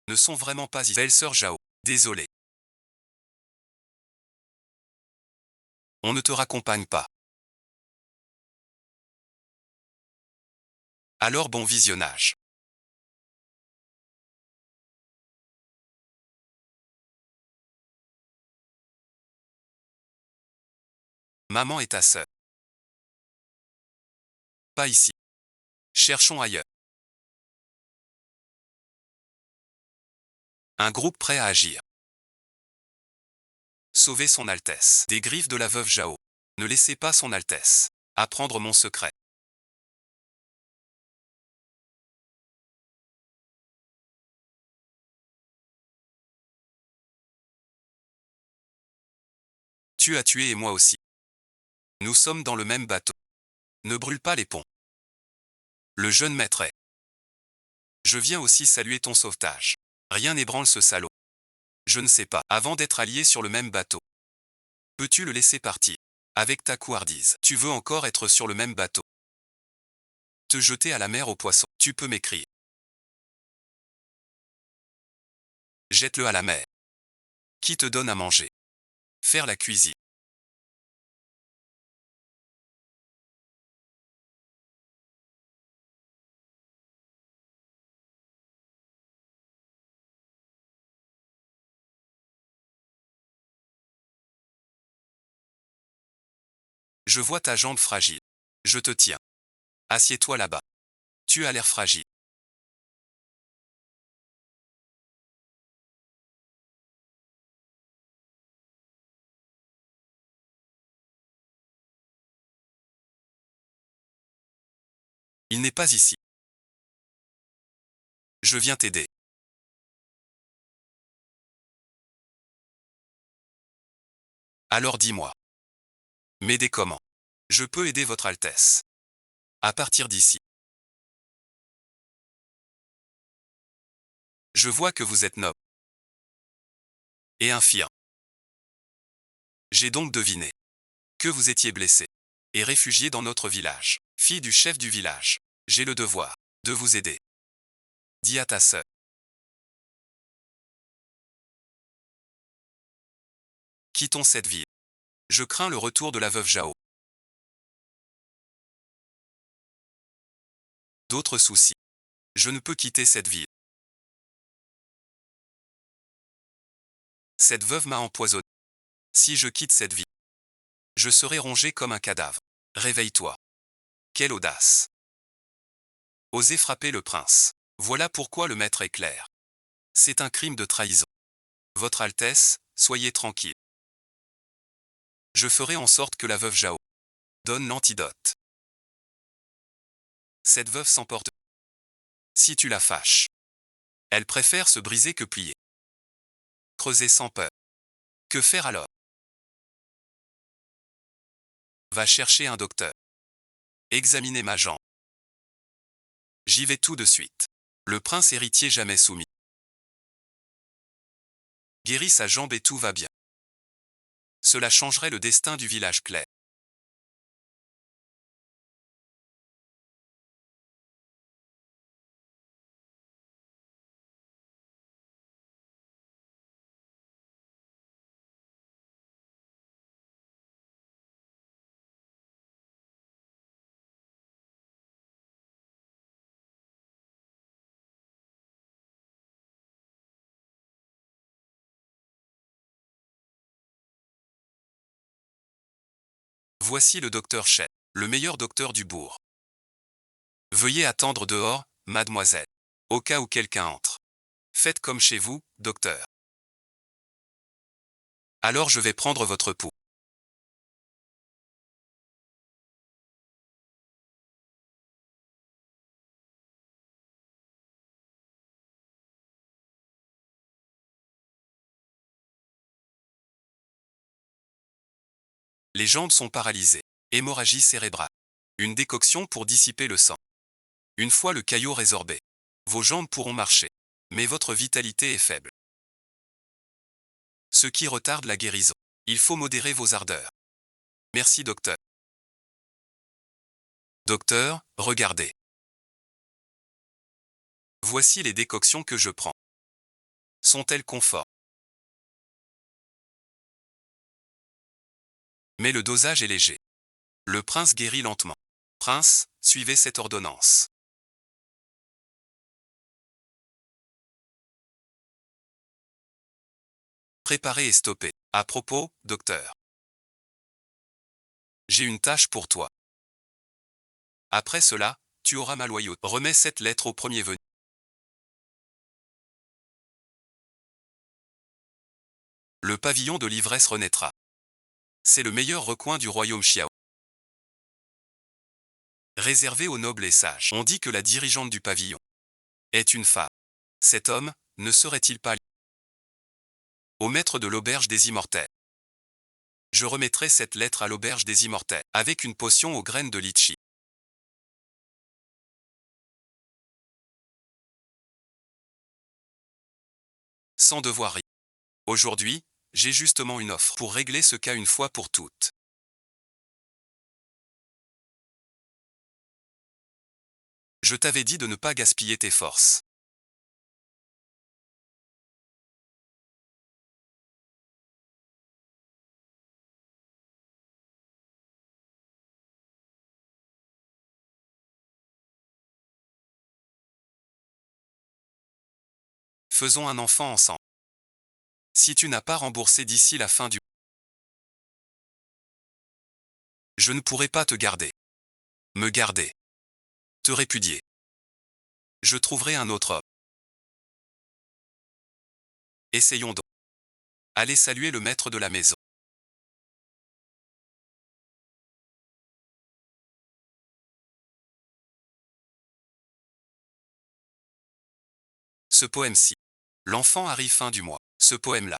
ne sont vraiment pas ici. Belle-sœur Jao. Désolé. On ne te raccompagne pas. Alors bon visionnage. Maman et ta sœur. Pas ici. Cherchons ailleurs. Un groupe prêt à agir. Sauver son Altesse. Des griffes de la veuve Jao. Ne laissez pas son Altesse apprendre mon secret. Tu as tué et moi aussi. Nous sommes dans le même bateau. Ne brûle pas les ponts. Le jeune maître est. Je viens aussi saluer ton sauvetage. Rien n'ébranle ce salaud. Je ne sais pas. Avant d'être alliés sur le même bateau. Peux-tu le laisser partir? Avec ta couardise. Tu veux encore être sur le même bateau. Te jeter à la mer aux poissons. Tu peux m'écrire. Jette-le à la mer. Qui te donne à manger? Faire la cuisine. Je vois ta jambe fragile. Je te tiens. Assieds-toi là-bas. Tu as l'air fragile. Il n'est pas ici. Je viens t'aider. Alors dis-moi. M'aider comment? Je peux aider votre Altesse. À partir d'ici. Je vois que vous êtes noble. Et infirme. J'ai donc deviné que vous étiez blessé et réfugié dans notre village. Fille du chef du village. J'ai le devoir de vous aider. Dis à ta sœur. Quittons cette ville. Je crains le retour de la veuve Jao. D'autres soucis. Je ne peux quitter cette ville. Cette veuve m'a empoisonné. Si je quitte cette ville, je serai rongé comme un cadavre. Réveille-toi. Quelle audace. Oser frapper le prince. Voilà pourquoi le maître est clair. C'est un crime de trahison. Votre Altesse, soyez tranquille. Je ferai en sorte que la veuve Zhao donne l'antidote. Cette veuve s'emporte. Si tu la fâches, elle préfère se briser que plier. Creuser sans peur. Que faire alors? Va chercher un docteur. Examiner ma jambe. J'y vais tout de suite. Le prince héritier jamais soumis guérit sa jambe et tout va bien. Cela changerait le destin du village clair. Voici le docteur Shen, le meilleur docteur du bourg. Veuillez attendre dehors, mademoiselle. Au cas où quelqu'un entre. Faites comme chez vous, docteur. Alors je vais prendre votre pouls. Les jambes sont paralysées. Hémorragie cérébrale. Une décoction pour dissiper le sang. Une fois le caillot résorbé, vos jambes pourront marcher. Mais votre vitalité est faible. Ce qui retarde la guérison. Il faut modérer vos ardeurs. Merci docteur. Docteur, regardez. Voici les décoctions que je prends. Sont-elles conformes? Mais le dosage est léger. Le prince guérit lentement. Prince, suivez cette ordonnance. Préparez et stoppez. À propos, docteur. J'ai une tâche pour toi. Après cela, tu auras ma loyauté. Remets cette lettre au premier venu. Le pavillon de l'ivresse renaîtra. C'est le meilleur recoin du royaume Xiao. Réservé aux nobles et sages. On dit que la dirigeante du pavillon est une femme. Cet homme, ne serait-il pas au maître de l'auberge des immortels? Je remettrai cette lettre à l'auberge des immortels, avec une potion aux graines de litchi. Sans devoir rire. Aujourd'hui, j'ai justement une offre pour régler ce cas une fois pour toutes. Je t'avais dit de ne pas gaspiller tes forces. Faisons un enfant ensemble. Si tu n'as pas remboursé d'ici la fin du mois, je ne pourrai pas te garder. Me garder. Te répudier. Je trouverai un autre homme. Essayons donc. Allez saluer le maître de la maison. Ce poème-ci. L'enfant arrive fin du mois. Ce poème-là.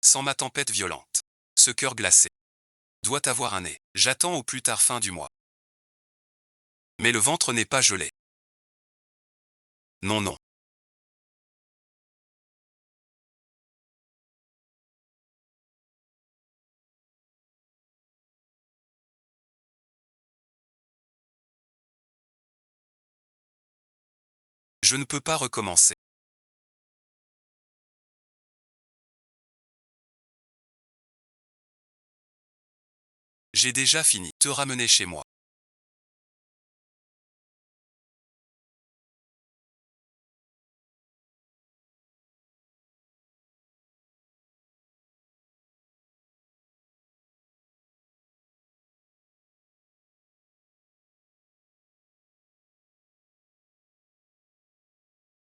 Sans ma tempête violente. Ce cœur glacé. Doit avoir un nez. J'attends au plus tard fin du mois. Mais le ventre n'est pas gelé. Non, non. Je ne peux pas recommencer. J'ai déjà fini. Te ramener chez moi.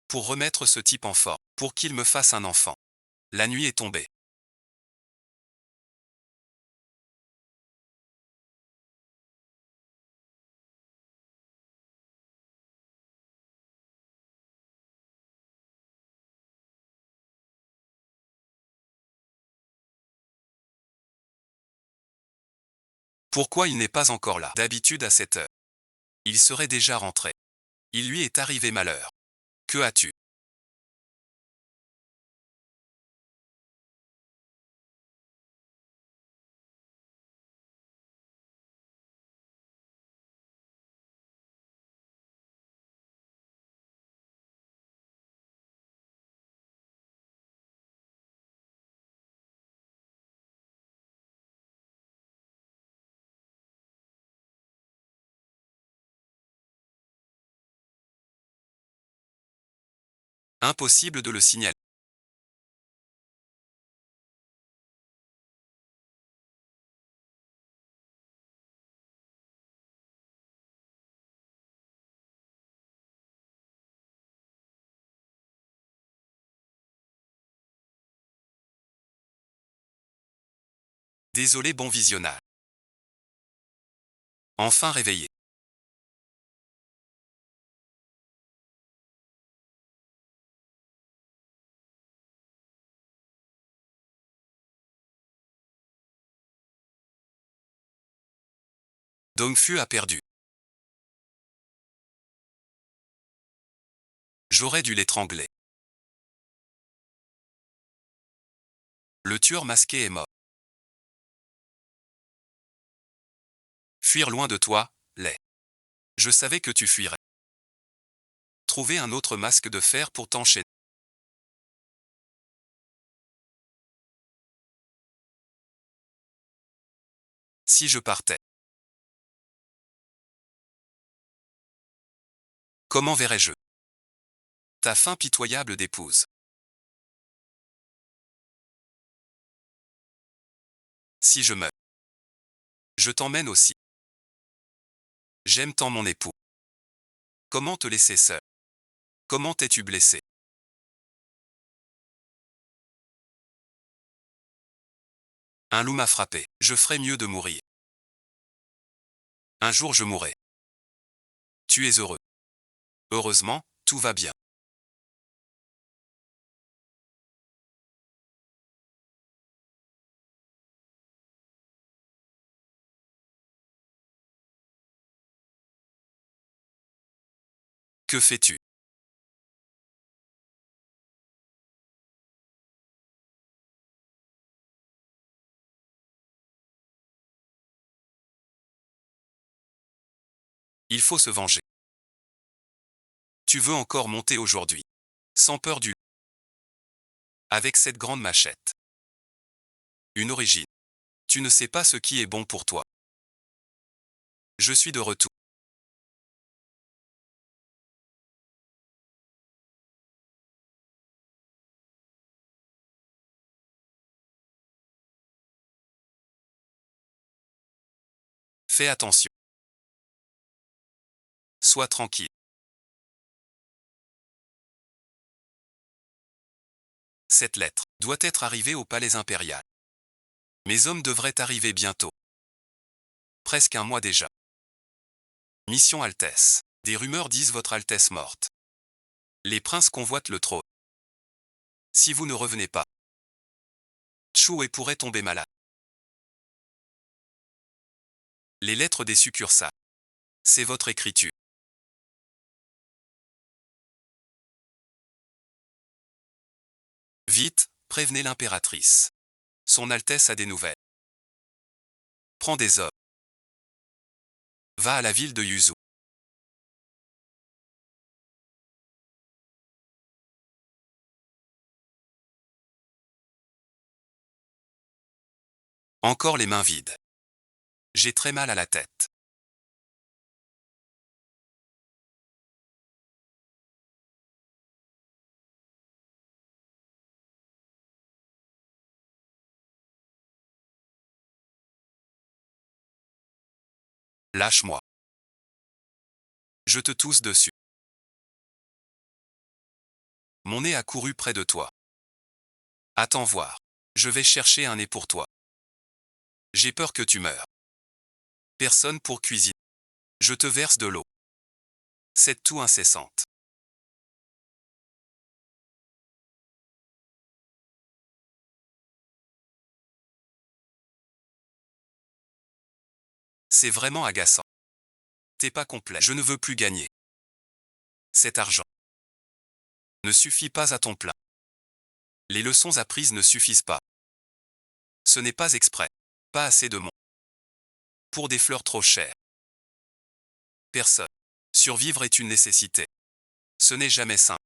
Pour remettre ce type en forme. Pour qu'il me fasse un enfant. La nuit est tombée. Pourquoi il n'est pas encore là? D'habitude à cette heure. Il serait déjà rentré. Il lui est arrivé malheur. Que as-tu? Impossible de le signaler. Désolé, bon visionnage. Enfin réveillé. Dongfu a perdu. J'aurais dû l'étrangler. Le tueur masqué est mort. Fuir loin de toi, Lei. Je savais que tu fuirais. Trouver un autre masque de fer pour t'enchaîner. Si je partais. Comment verrais-je ta fin pitoyable d'épouse? Si je meurs. Je t'emmène aussi. J'aime tant mon époux. Comment te laisser seul? Comment t'es-tu blessé? Un loup m'a frappé. Je ferais mieux de mourir. Un jour je mourrai. Tu es heureux. Heureusement, tout va bien. Que fais-tu? Il faut se venger. Tu veux encore monter aujourd'hui. Sans peur du loup. Avec cette grande machette. Une origine. Tu ne sais pas ce qui est bon pour toi. Je suis de retour. Fais attention. Sois tranquille. Cette lettre doit être arrivée au palais impérial. Mes hommes devraient arriver bientôt. Presque un mois déjà. Mission Altesse. Des rumeurs disent Votre Altesse morte. Les princes convoitent le trône. Si vous ne revenez pas, Chouet pourrait tomber malade. Les lettres des succursales. C'est votre écriture. Vite, prévenez l'impératrice. Son Altesse a des nouvelles. Prends des hommes. Va à la ville de Yuzu. Encore les mains vides. J'ai très mal à la tête. Lâche-moi. Je te tousse dessus. Mon nez a couru près de toi. Attends voir. Je vais chercher un nez pour toi. J'ai peur que tu meures. Personne pour cuisiner. Je te verse de l'eau. Cette toux incessante. C'est vraiment agaçant. T'es pas complet. Je ne veux plus gagner. Cet argent ne suffit pas à ton plein. Les leçons apprises ne suffisent pas. Ce n'est pas exprès. Pas assez de monde. Pour des fleurs trop chères. Personne. Survivre est une nécessité. Ce n'est jamais simple.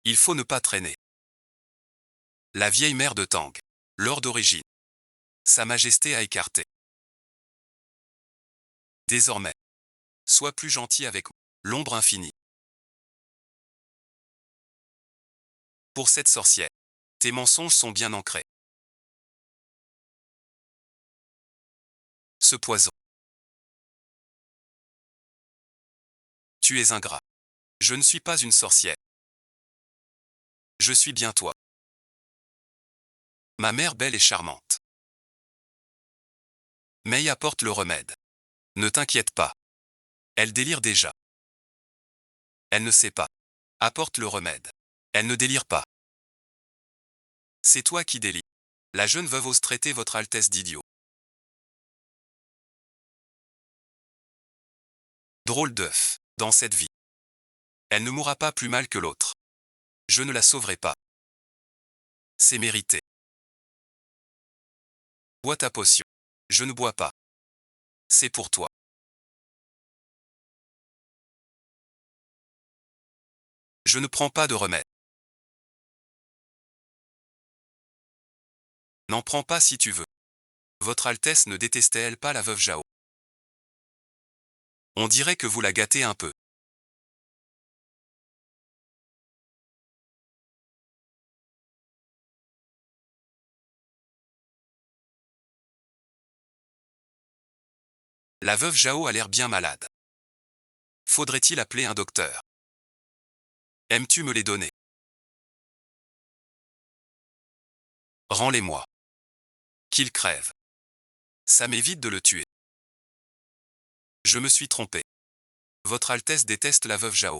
Il faut ne pas traîner. La vieille mère de Tang. Lord d'origine. Sa Majesté a écarté. Désormais. Sois plus gentil avec moi. L'ombre infinie. Pour cette sorcière. Tes mensonges sont bien ancrés. Ce poison. Tu es ingrat. Je ne suis pas une sorcière. Je suis bien toi. Ma mère belle et charmante. May apporte le remède. Ne t'inquiète pas. Elle délire déjà. Elle ne sait pas. Apporte le remède. Elle ne délire pas. C'est toi qui délire. La jeune veuve ose traiter votre Altesse d'idiot. Drôle d'œuf. Dans cette vie. Elle ne mourra pas plus mal que l'autre. Je ne la sauverai pas. C'est mérité. Bois ta potion. Je ne bois pas. C'est pour toi. Je ne prends pas de remède. N'en prends pas si tu veux. Votre Altesse ne détestait-elle pas la veuve Jao? On dirait que vous la gâtez un peu. La veuve Jao a l'air bien malade. Faudrait-il appeler un docteur? Aimes-tu me les donner? Rends-les-moi. Qu'il crève. Ça m'évite de le tuer. Je me suis trompé. Votre Altesse déteste la veuve Jao.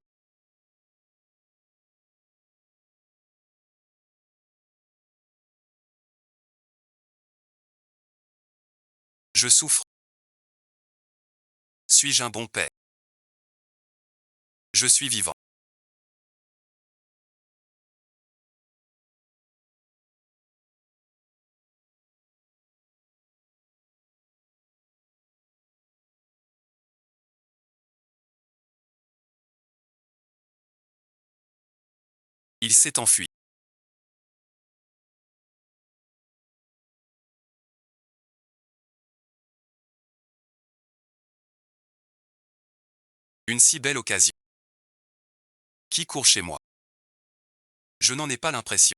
Je souffre. Suis-je un bon père? Je suis vivant. Il s'est enfui. Une si belle occasion. Qui court chez moi? Je n'en ai pas l'impression.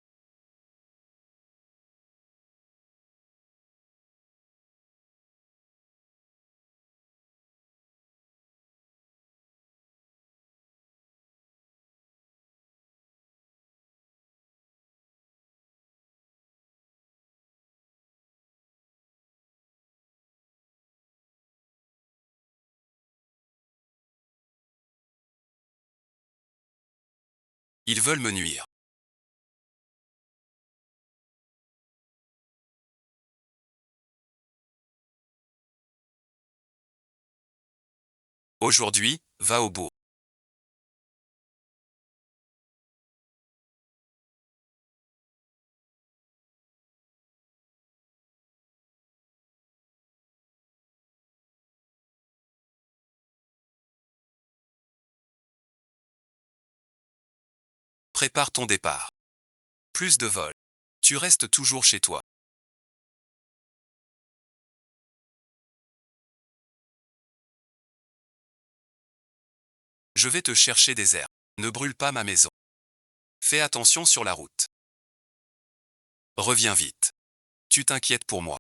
Ils veulent me nuire. Aujourd'hui, va au bout. Prépare ton départ. Plus de vols. Tu restes toujours chez toi. Je vais te chercher des herbes. Ne brûle pas ma maison. Fais attention sur la route. Reviens vite. Tu t'inquiètes pour moi.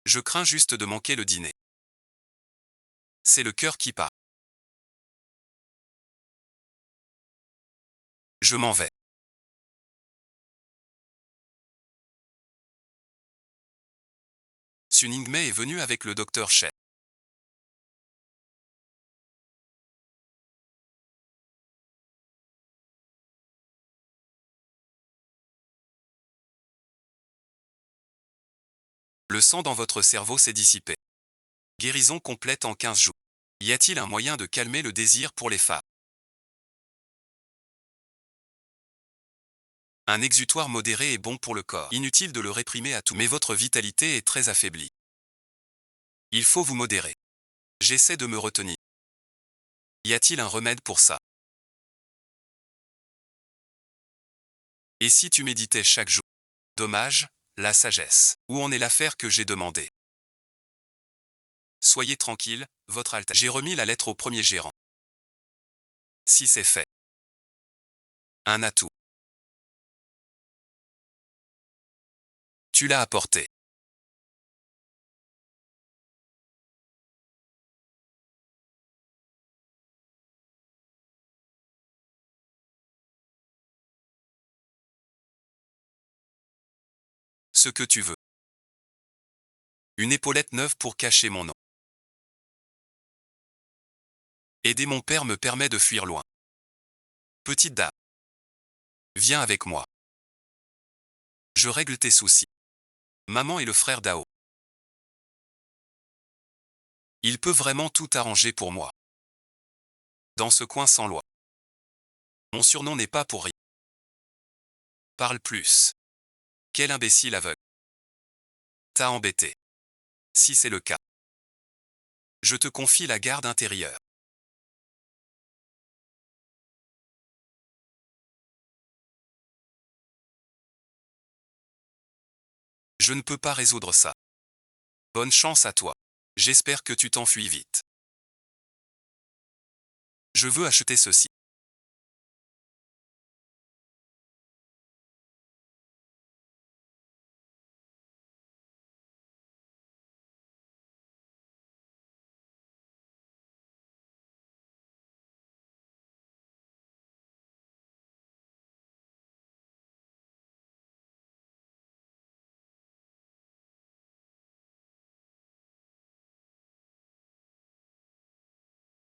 Je crains juste de manquer le dîner. C'est le cœur qui part. Je m'en vais. Suningme est venu avec le docteur Shen. Le sang dans votre cerveau s'est dissipé. Guérison complète en 15 jours. Y a-t-il un moyen de calmer le désir pour les femmes? Un exutoire modéré est bon pour le corps. Inutile de le réprimer à tout. Mais votre vitalité est très affaiblie. Il faut vous modérer. J'essaie de me retenir. Y a-t-il un remède pour ça? Et si tu méditais chaque jour? Dommage, la sagesse. Où en est l'affaire que j'ai demandée? Soyez tranquille, votre Altesse. J'ai remis la lettre au premier gérant. Si c'est fait. Un atout. Tu l'as apporté. Ce que tu veux. Une épaulette neuve pour cacher mon nom. Aider mon père me permet de fuir loin. Petite dame. Viens avec moi. Je règle tes soucis. Maman et le frère Dao. Il peut vraiment tout arranger pour moi. Dans ce coin sans loi. Mon surnom n'est pas pour rien. Parle plus. Quel imbécile aveugle. T'as embêté. Si c'est le cas. Je te confie la garde intérieure. Je ne peux pas résoudre ça. Bonne chance à toi. J'espère que tu t'enfuis vite. Je veux acheter ceci.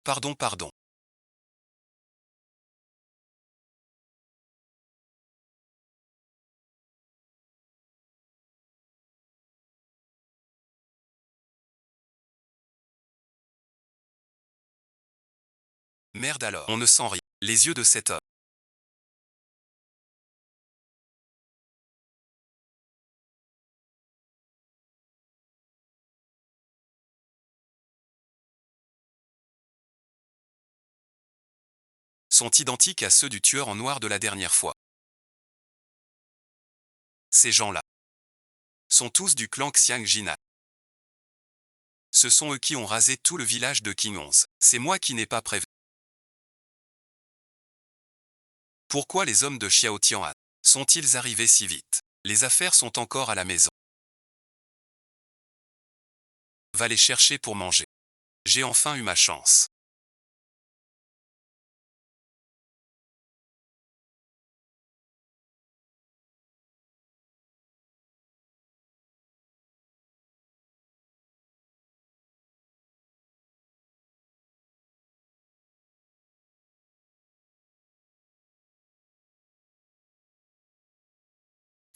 Pardon, pardon. Merde alors. On ne sent rien. Les yeux de cet homme sont identiques à ceux du tueur en noir de la dernière fois. Ces gens-là sont tous du clan Xiangjina. Ce sont eux qui ont rasé tout le village de King 11. C'est moi qui n'ai pas prévu. Pourquoi les hommes de Xiao Tian'an sont-ils arrivés si vite? Les affaires sont encore à la maison. Va les chercher pour manger. J'ai enfin eu ma chance.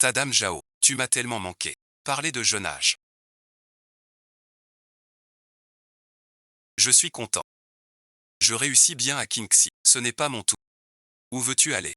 Ta dame Zhao, tu m'as tellement manqué. Parler de jeune âge. Je suis content. Je réussis bien à Kingxi. Ce n'est pas mon tout. Où veux-tu aller?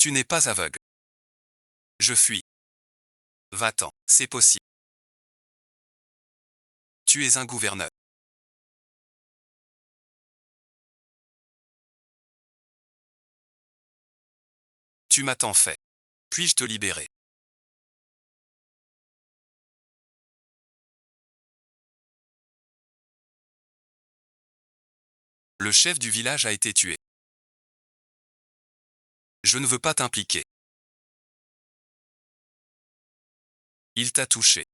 Tu n'es pas aveugle. Je fuis. Va-t'en, c'est possible. Tu es un gouverneur. Tu m'as tant fait. Puis-je te libérer? Le chef du village a été tué. Je ne veux pas t'impliquer. Il t'a touché.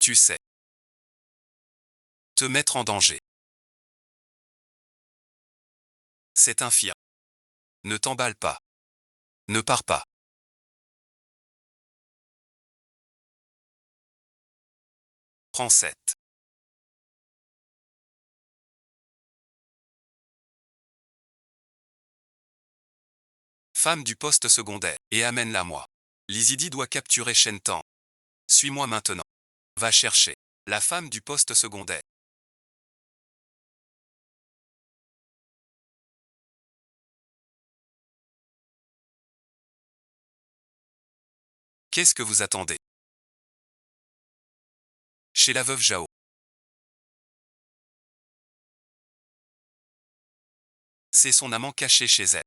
Tu sais. Te mettre en danger. C'est infirme. Ne t'emballe pas. Ne pars pas. Prends 7. Femme du poste secondaire, et amène-la moi. Lizidi doit capturer Shentan. Suis-moi maintenant. Va chercher la femme du poste secondaire. Qu'est-ce que vous attendez? Chez la veuve Zhao. C'est son amant caché chez elle.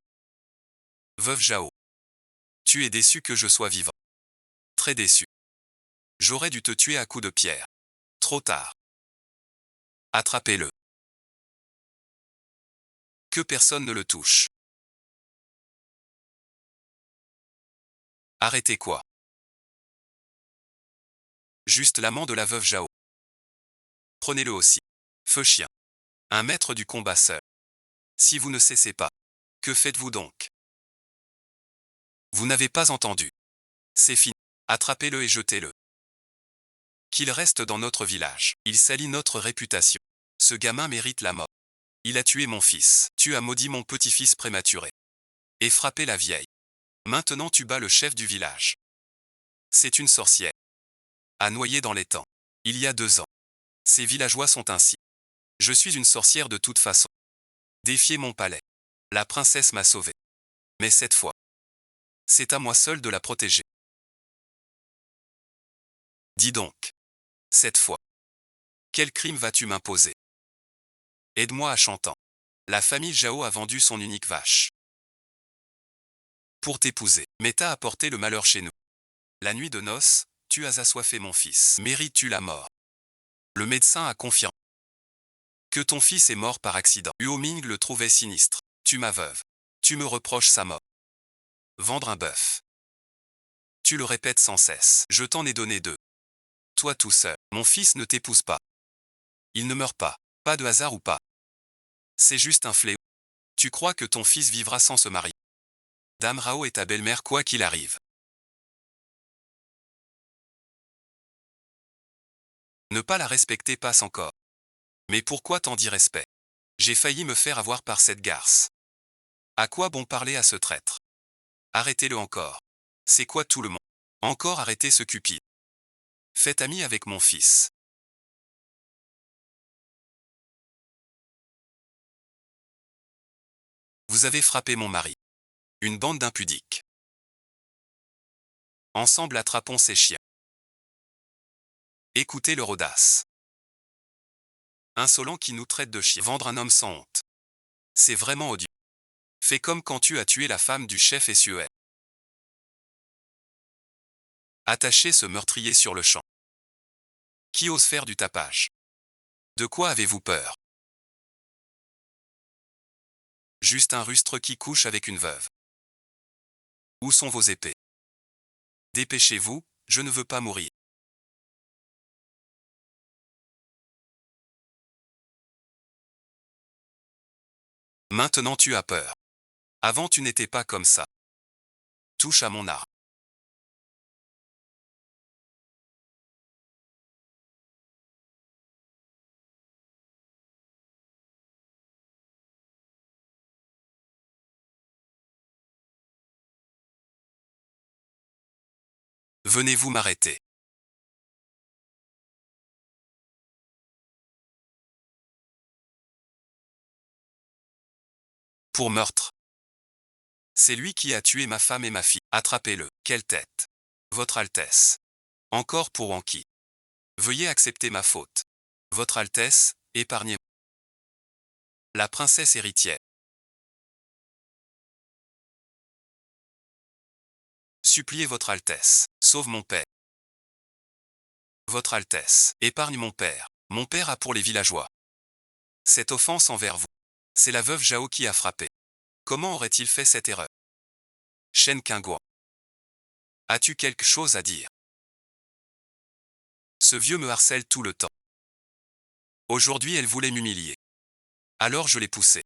Veuve Zhao. Tu es déçu que je sois vivant. Très déçu. J'aurais dû te tuer à coups de pierre. Trop tard. Attrapez-le. Que personne ne le touche. Arrêtez quoi? Juste l'amant de la veuve Zhao. Prenez-le aussi. Feu chien. Un maître du combat seul. Si vous ne cessez pas, que faites-vous donc? Vous n'avez pas entendu. C'est fini. Attrapez-le et jetez-le. Qu'il reste dans notre village. Il salit notre réputation. Ce gamin mérite la mort. Il a tué mon fils. Tu as maudit mon petit-fils prématuré. Et frappé la vieille. Maintenant tu bats le chef du village. C'est une sorcière. A noyé dans les temps. Il y a 2 ans. Ces villageois sont ainsi. Je suis une sorcière de toute façon. Défiez mon palais. La princesse m'a sauvé. Mais cette fois, c'est à moi seul de la protéger. Dis donc. Cette fois. Quel crime vas-tu m'imposer? Aide-moi à chantant. La famille Zhao a vendu son unique vache. Pour t'épouser. Mais t'as apporté le malheur chez nous. La nuit de noces, tu as assoiffé mon fils. Mérites-tu la mort? Le médecin a confirmé que ton fils est mort par accident. Huo Ming le trouvait sinistre. Tu ma veuve. Tu me reproches sa mort. Vendre un bœuf. Tu le répètes sans cesse. Je t'en ai donné 2. Toi tout seul. Mon fils ne t'épouse pas. Il ne meurt pas. Pas de hasard ou pas. C'est juste un fléau. Tu crois que ton fils vivra sans se marier. Dame Rao est ta belle-mère quoi qu'il arrive. Ne pas la respecter passe encore. Mais pourquoi tant d'irrespect? J'ai failli me faire avoir par cette garce. À quoi bon parler à ce traître? Arrêtez-le encore. C'est quoi tout le monde? Encore arrêtez ce cupide. Faites ami avec mon fils. Vous avez frappé mon mari. Une bande d'impudiques. Ensemble attrapons ces chiens. Écoutez leur audace. Insolent qui nous traite de chiens. Vendre un homme sans honte. C'est vraiment odieux. Fais comme quand tu as tué la femme du chef Sue. Attachez ce meurtrier sur le champ. Qui ose faire du tapage? De quoi avez-vous peur? Juste un rustre qui couche avec une veuve. Où sont vos épées? Dépêchez-vous, je ne veux pas mourir. Maintenant tu as peur. Avant tu n'étais pas comme ça. Touche à mon arme. Venez-vous m'arrêter. Pour meurtre. C'est lui qui a tué ma femme et ma fille. Attrapez-le. Quelle tête. Votre Altesse. Encore pour Anki. Veuillez accepter ma faute. Votre Altesse, épargnez-moi. La princesse héritière. supplier votre Altesse, sauve mon père. Votre Altesse, épargne mon père. Mon père a pour les villageois. Cette offense envers vous. C'est la veuve Zhao qui a frappé. Comment aurait-il fait cette erreur? Shen Qingguan. As-tu quelque chose à dire? Ce vieux me harcèle tout le temps. Aujourd'hui elle voulait m'humilier. Alors je l'ai poussé.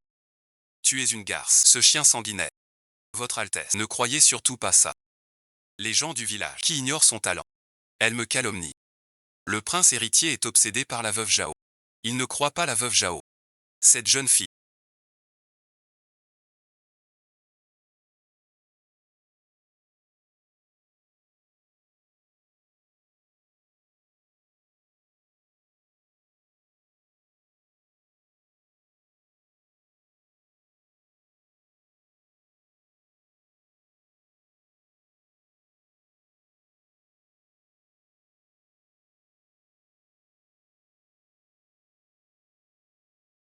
Tu es une garce, ce chien sanguinaire. Votre Altesse, ne croyez surtout pas ça. Les gens du village qui ignorent son talent. Elle me calomnie. Le prince héritier est obsédé par la veuve Zhao. Il ne croit pas la veuve Zhao. Cette jeune fille.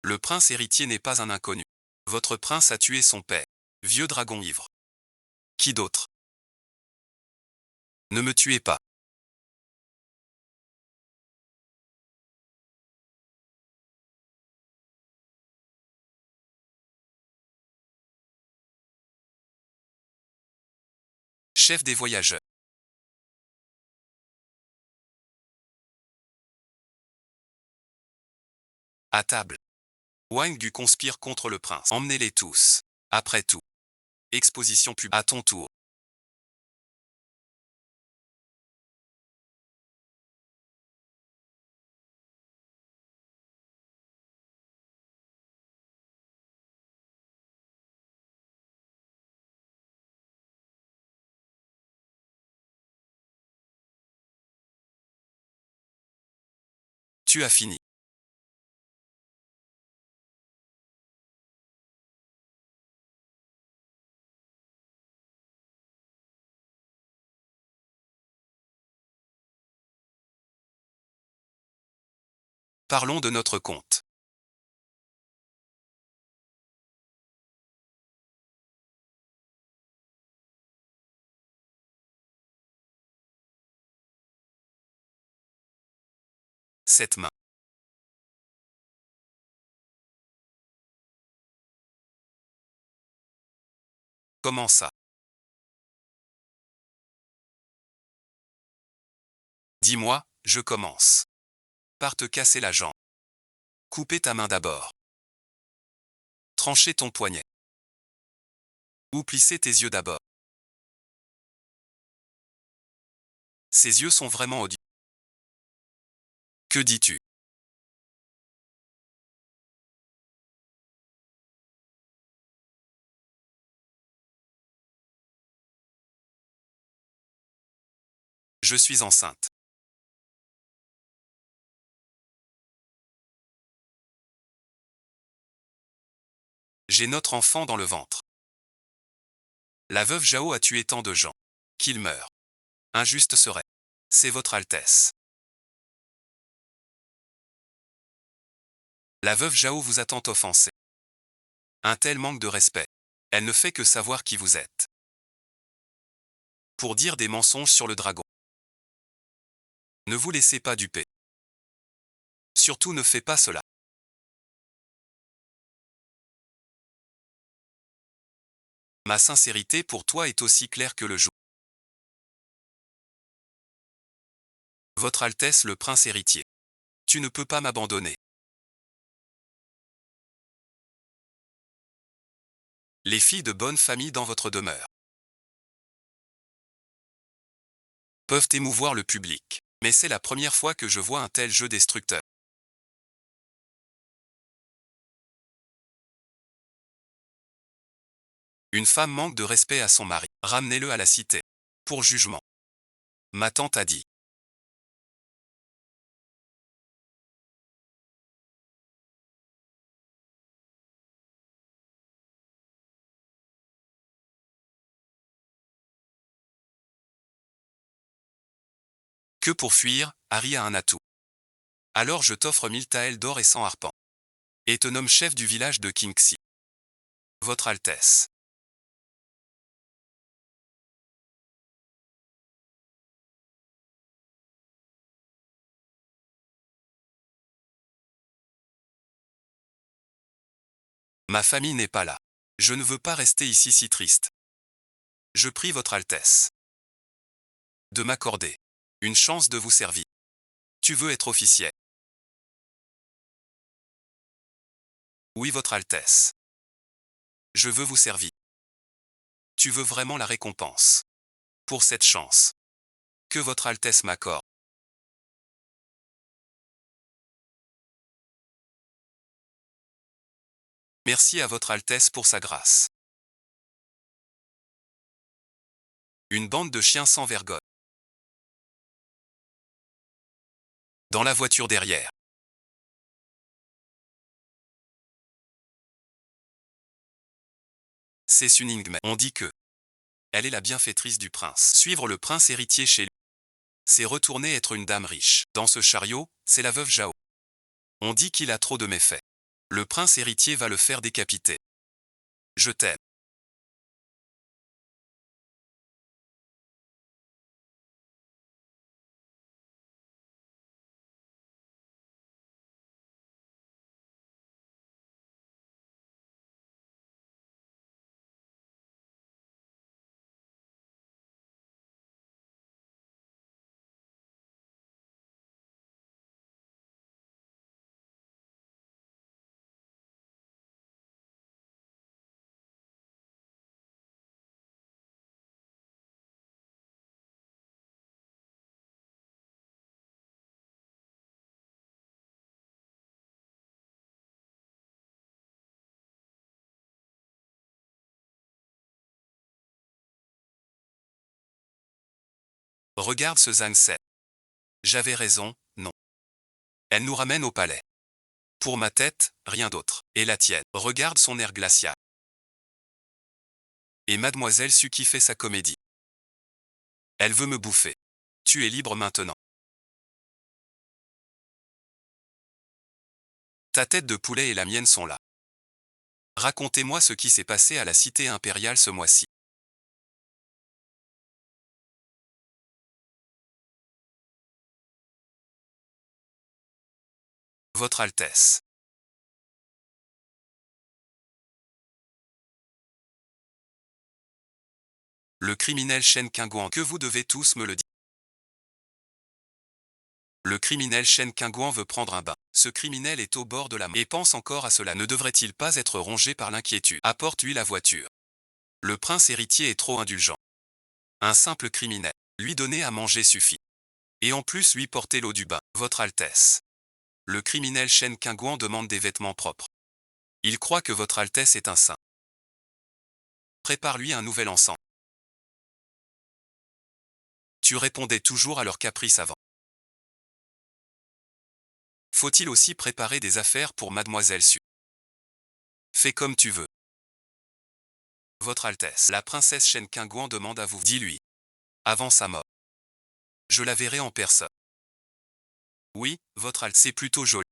Le prince héritier n'est pas un inconnu. Votre prince a tué son père. Vieux dragon ivre. Qui d'autre? Ne me tuez pas. Chef des voyageurs. À table. Wang Gu conspire contre le prince. Emmenez-les tous. Après tout. Exposition publique. À ton tour. Tu as fini. Parlons de notre compte. Cette main. Comment ça? Dis-moi, je commence. Par te casser la jambe. Couper ta main d'abord. Trancher ton poignet. Ou plisser tes yeux d'abord. Ces yeux sont vraiment odieux. Que dis-tu? Je suis enceinte. J'ai notre enfant dans le ventre. La veuve Zhao a tué tant de gens. Qu'il meure. Injuste serait. C'est votre Altesse. La veuve Zhao vous a tant offensé. Un tel manque de respect. Elle ne fait que savoir qui vous êtes. Pour dire des mensonges sur le dragon. Ne vous laissez pas duper. Surtout ne fais pas cela. Ma sincérité pour toi est aussi claire que le jour. Votre Altesse le prince héritier. Tu ne peux pas m'abandonner. Les filles de bonne famille dans votre demeure peuvent émouvoir le public. Mais c'est la première fois que je vois un tel jeu destructeur. Une femme manque de respect à son mari. Ramenez-le à la cité. Pour jugement. Ma tante a dit. Que pour fuir, Harry a un atout. Alors je t'offre 1000 taels d'or et 100 arpents. Et te nomme chef du village de Kingxi. Votre Altesse. Ma famille n'est pas là. Je ne veux pas rester ici si triste. Je prie votre Altesse de m'accorder une chance de vous servir. Tu veux être officier? Oui, votre Altesse. Je veux vous servir. Tu veux vraiment la récompense pour cette chance que votre Altesse m'accorde. Merci à votre Altesse pour sa grâce. Une bande de chiens sans vergogne. Dans la voiture derrière. C'est Suningme. On dit que elle est la bienfaitrice du prince. Suivre le prince héritier chez lui, c'est retourner être une dame riche. Dans ce chariot, c'est la veuve Jao. On dit qu'il a trop de méfaits. Le prince héritier va le faire décapiter. Je t'aime. Regarde ce Zhang. J'avais raison, non. Elle nous ramène au palais. Pour ma tête, rien d'autre. Et la tienne. Regarde son air glacial. Et mademoiselle Su fait sa comédie. Elle veut me bouffer. Tu es libre maintenant. Ta tête de poulet et la mienne sont là. Racontez-moi ce qui s'est passé à la cité impériale ce mois-ci. Votre Altesse. Le criminel Shen Qingguan, que vous devez tous me le dire. Le criminel Shen Qingguan veut prendre un bain. Ce criminel est au bord de la mort et pense encore à cela. Ne devrait-il pas être rongé par l'inquiétude? Apporte-lui la voiture. Le prince héritier est trop indulgent. Un simple criminel. Lui donner à manger suffit. Et en plus lui porter l'eau du bain. Votre Altesse. Le criminel Shen Qingguan demande des vêtements propres. Il croit que votre Altesse est un saint. Prépare-lui un nouvel encens. Tu répondais toujours à leurs caprices avant. Faut-il aussi préparer des affaires pour mademoiselle Su? Fais comme tu veux. Votre Altesse. La princesse Shen Qingguan demande à vous. Dis-lui. Avant sa mort. Je la verrai en personne. Oui, votre Altesse. C'est plutôt joli.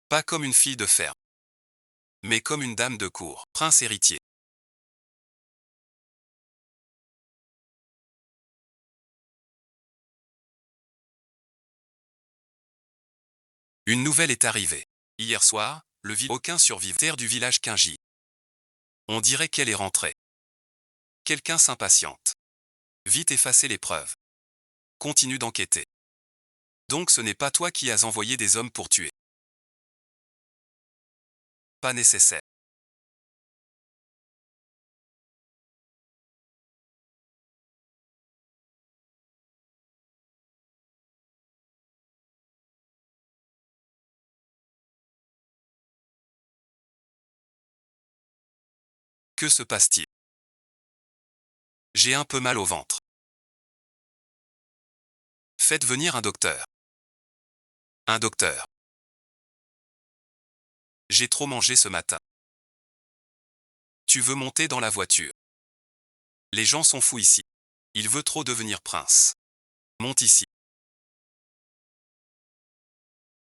Pas comme une fille de ferme. Mais comme une dame de cour. Prince héritier. Une nouvelle est arrivée. Hier soir, aucun survivant du village Kinji. On dirait qu'elle est rentrée. Quelqu'un s'impatiente. Vite effacer les preuves. Continue d'enquêter. Donc ce n'est pas toi qui as envoyé des hommes pour tuer. Pas nécessaire. Que se passe-t-il? J'ai un peu mal au ventre. Faites venir un docteur. Un docteur. J'ai trop mangé ce matin. Tu veux monter dans la voiture? Les gens sont fous ici. Il veut trop devenir prince. Monte ici.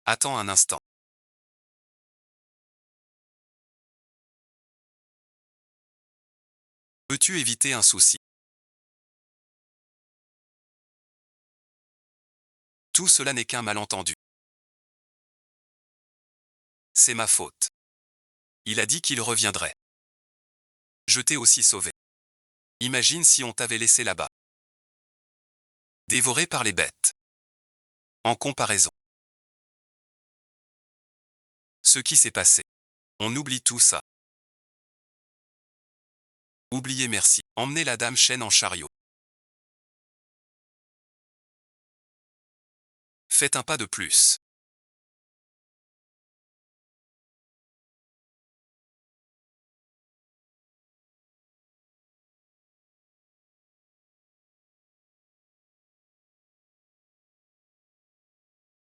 Attends un instant. Peux-tu éviter un souci? Tout cela n'est qu'un malentendu. C'est ma faute. Il a dit qu'il reviendrait. Je t'ai aussi sauvé. Imagine si on t'avait laissé là-bas. Dévoré par les bêtes. En comparaison. Ce qui s'est passé. On oublie tout ça. Oubliez merci. Emmenez la dame Chen en chariot. Faites un pas de plus.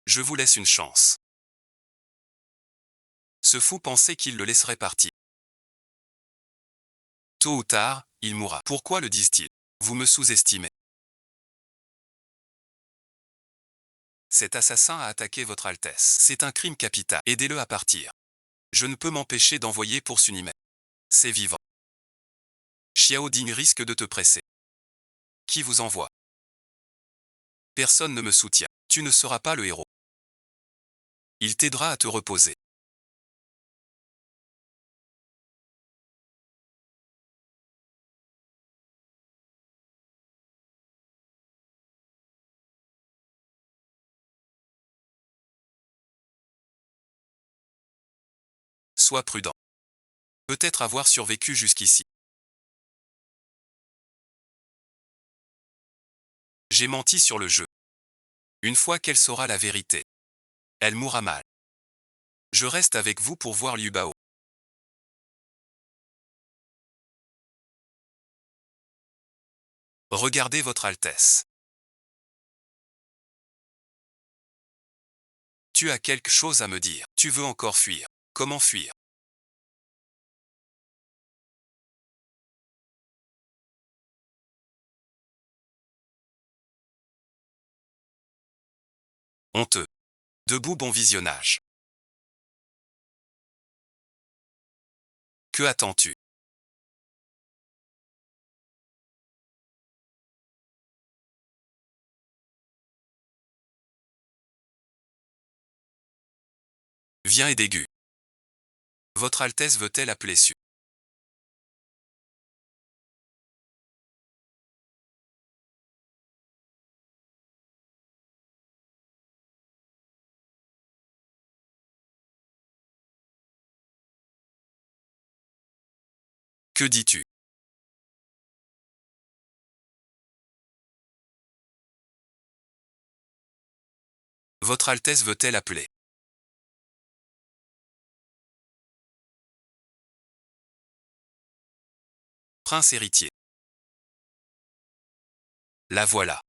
Je vous laisse une chance. Ce fou pensait qu'il le laisserait partir. Tôt ou tard, il mourra. Pourquoi le disent-ils? Vous me sous-estimez. Cet assassin a attaqué votre Altesse. C'est un crime capital. Aidez-le à partir. Je ne peux m'empêcher d'envoyer pour Sunime. C'est vivant. Xiao Ding risque de te presser. Qui vous envoie? Personne ne me soutient. Tu ne seras pas le héros. Il t'aidera à te reposer. Sois prudent. Peut-être avoir survécu jusqu'ici. J'ai menti sur le jeu. Une fois qu'elle saura la vérité, elle mourra mal. Je reste avec vous pour voir Liu Bao. Regardez votre Altesse. Tu as quelque chose à me dire. Tu veux encore fuir. Comment fuir? Honteux. Debout, bon visionnage. Que attends-tu? Viens et dégue. Votre Altesse veut-elle appeler Su? Que dis-tu? Votre Altesse veut-elle appeler? Prince héritier. La voilà.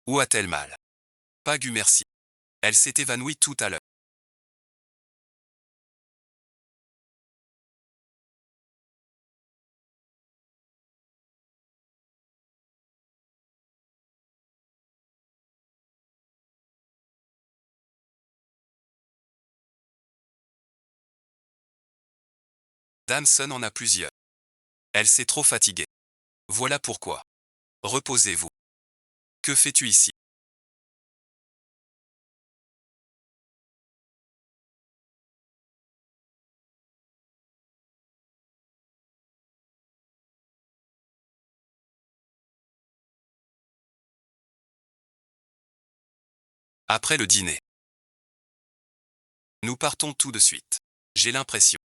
Où a-t-elle mal? Pas gu merci. Elle s'est évanouie tout à l'heure. Dame Sun en a plusieurs. Elle s'est trop fatiguée. Voilà pourquoi. Reposez-vous. Que fais-tu ici? Après le dîner. Nous partons tout de suite. J'ai l'impression.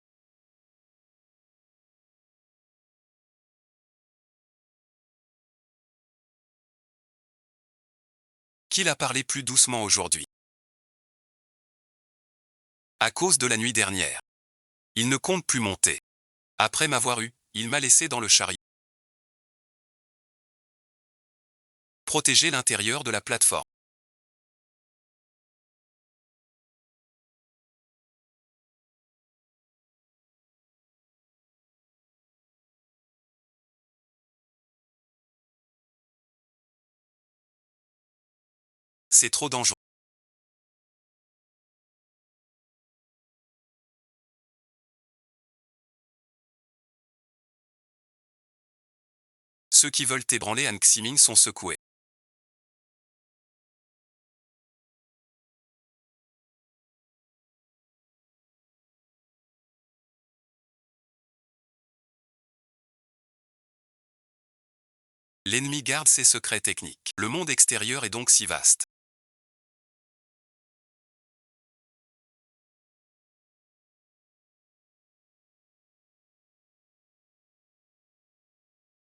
Qu'il a parlé plus doucement aujourd'hui. À cause de la nuit dernière. Il ne compte plus monter. Après m'avoir eu, il m'a laissé dans le chariot. Protéger l'intérieur de la plateforme. C'est trop dangereux. Ceux qui veulent ébranler An Ximin sont secoués. L'ennemi garde ses secrets techniques. Le monde extérieur est donc si vaste.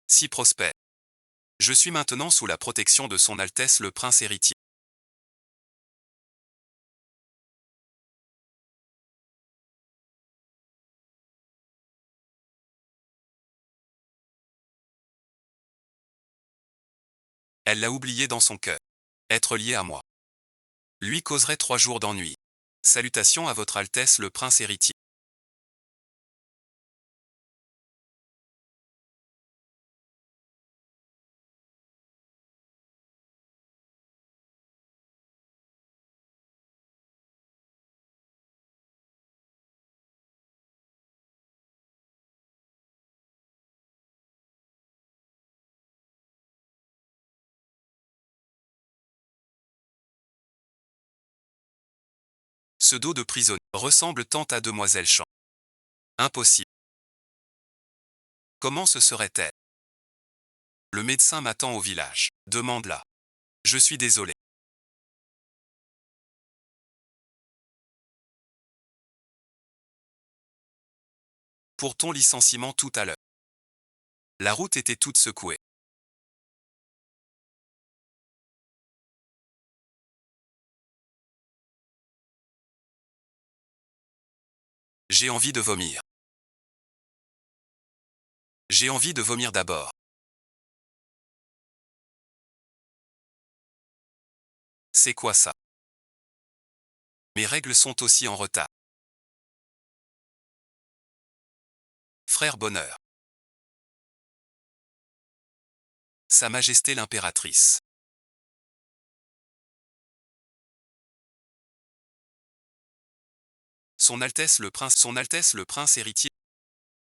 Si prospère. Je suis maintenant sous la protection de Son Altesse le Prince héritier. Elle l'a oublié dans son cœur. Être lié à moi lui causerait 3 jours d'ennui. Salutations à votre Altesse le Prince héritier. Ce dos de prisonnier ressemble tant à Demoiselle Chan. Impossible. Comment se serait-elle? Le médecin m'attend au village. Demande-la. Je suis désolé. Pour ton licenciement tout à l'heure. La route était toute secouée. J'ai envie de vomir. J'ai envie de vomir d'abord. C'est quoi ça? Mes règles sont aussi en retard. Frère Bonheur. Sa Majesté l'impératrice. Son Altesse le Prince héritier.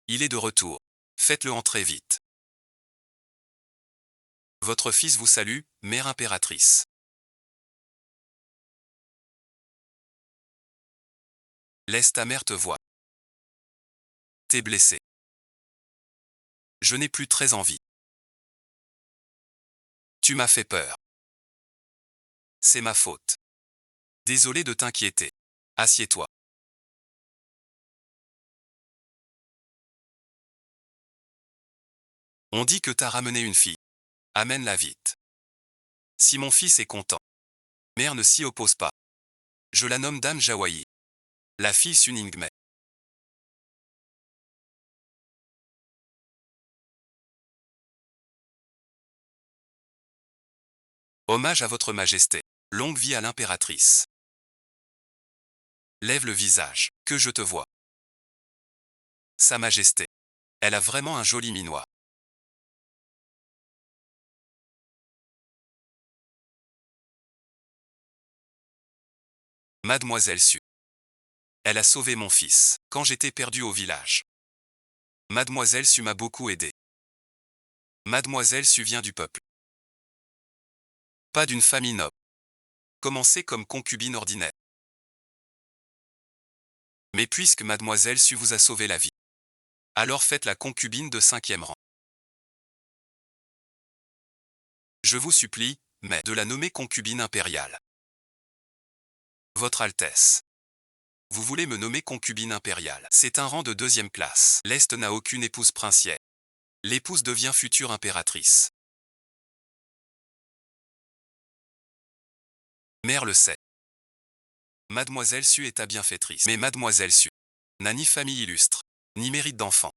Il est de retour. Faites-le entrer vite. Votre fils vous salue, mère impératrice. Laisse ta mère te voir. T'es blessé. Je n'ai plus très envie. Tu m'as fait peur. C'est ma faute. Désolé de t'inquiéter. Assieds-toi. On dit que t'as ramené une fille. Amène-la vite. Si mon fils est content. Mère ne s'y oppose pas. Je la nomme Dame Jawayi. La fille Suningme. Hommage à votre majesté. Longue vie à l'impératrice. Lève le visage, que je te vois. Sa majesté. Elle a vraiment un joli minois. Mademoiselle Su. Elle a sauvé mon fils, quand j'étais perdu au village. Mademoiselle Su m'a beaucoup aidé. Mademoiselle Su vient du peuple. Pas d'une famille noble. Commencez comme concubine ordinaire. Mais puisque Mademoiselle Su vous a sauvé la vie, alors faites la concubine de 5e rang. Je vous supplie, mais de la nommer concubine impériale. Votre Altesse. Vous voulez me nommer concubine impériale. C'est un rang de 2e classe. L'Est n'a aucune épouse princière. L'épouse devient future impératrice. Mère le sait. Mademoiselle Su est ta bienfaitrice. Mais Mademoiselle Su n'a ni famille illustre, ni mérite d'enfant.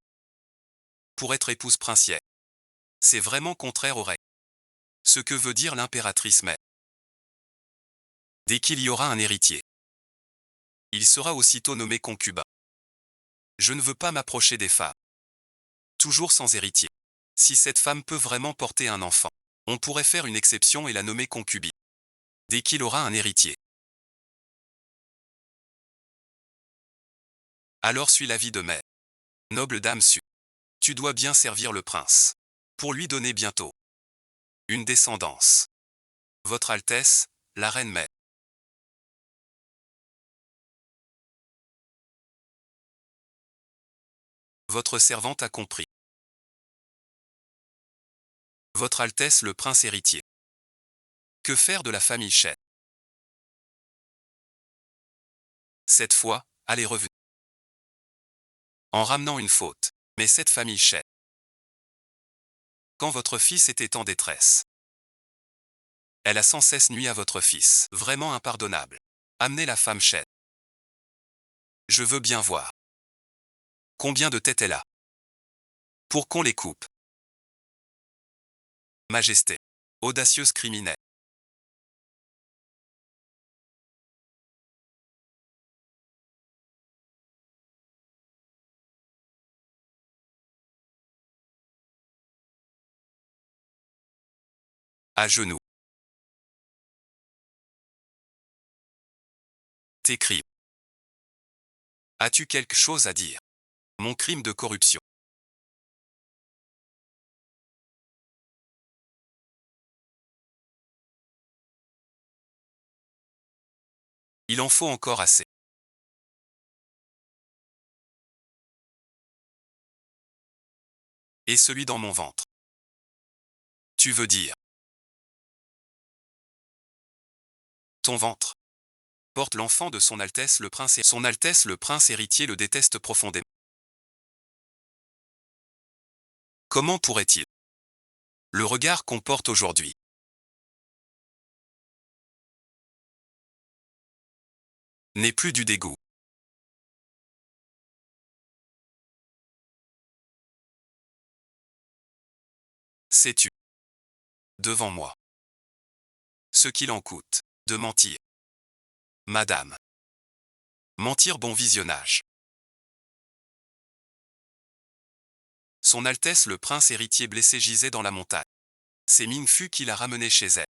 Pour être épouse princière, c'est vraiment contraire aux règles. Ce que veut dire l'impératrice mère. Dès qu'il y aura un héritier, il sera aussitôt nommé concubin. Je ne veux pas m'approcher des femmes. Toujours sans héritier. Si cette femme peut vraiment porter un enfant, on pourrait faire une exception et la nommer concubine. Dès qu'il aura un héritier. Alors suis l'avis de mère. Noble dame Su. Tu dois bien servir le prince. pour lui donner bientôt une descendance. Votre Altesse, la reine mère. Votre servante a compris. Votre Altesse le prince héritier. Que faire de la famille Chen? Cette fois, elle est revenue. En ramenant une faute. Mais cette famille Chen. Quand votre fils était en détresse. Elle a sans cesse nui à votre fils. Vraiment impardonnable. Amenez la femme Chen. Je veux bien voir. Combien de têtes elle a? Pour qu'on les coupe. Majesté. Audacieuse criminelle. À genoux. Tes crimes. As-tu quelque chose à dire? Mon crime de corruption. Il en faut encore assez. Et celui dans mon ventre. Tu veux dire? Ton ventre. Porte l'enfant de son Altesse le prince et son Altesse le prince héritier le déteste profondément. Comment pourrait-il? Le regard qu'on porte aujourd'hui. N'est plus du dégoût. Sais-tu? Devant moi. Ce qu'il en coûte. De mentir. Madame. Mentir bon visionnage. Son Altesse le prince héritier blessé gisait dans la montagne. C'est Ming Fu qui l'a ramené chez elle.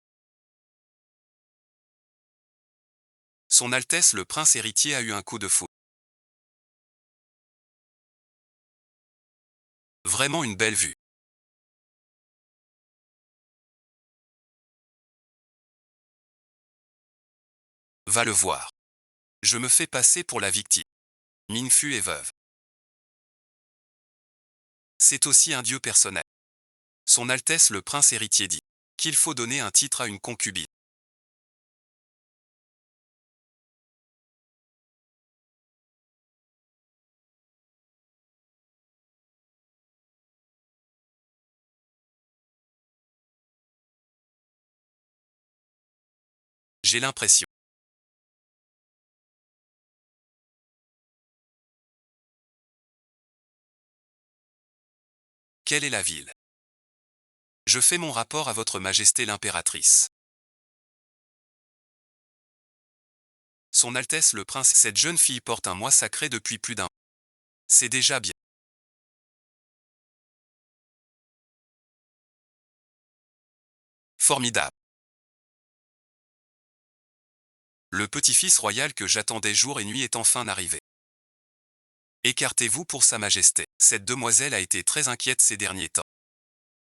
Son Altesse le prince héritier a eu un coup de foudre. Vraiment une belle vue. Va le voir. Je me fais passer pour la victime. Ming Fu est veuve. C'est aussi un dieu personnel. Son Altesse le prince héritier dit qu'il faut donner un titre à une concubine. J'ai l'impression. Quelle est la ville? Je fais mon rapport à votre majesté l'impératrice. Son Altesse le prince, cette jeune fille porte un mois sacré depuis plus d'un. C'est déjà bien. Formidable. Le petit-fils royal que j'attendais jour et nuit est enfin arrivé. Écartez-vous pour sa majesté. Cette demoiselle a été très inquiète ces derniers temps.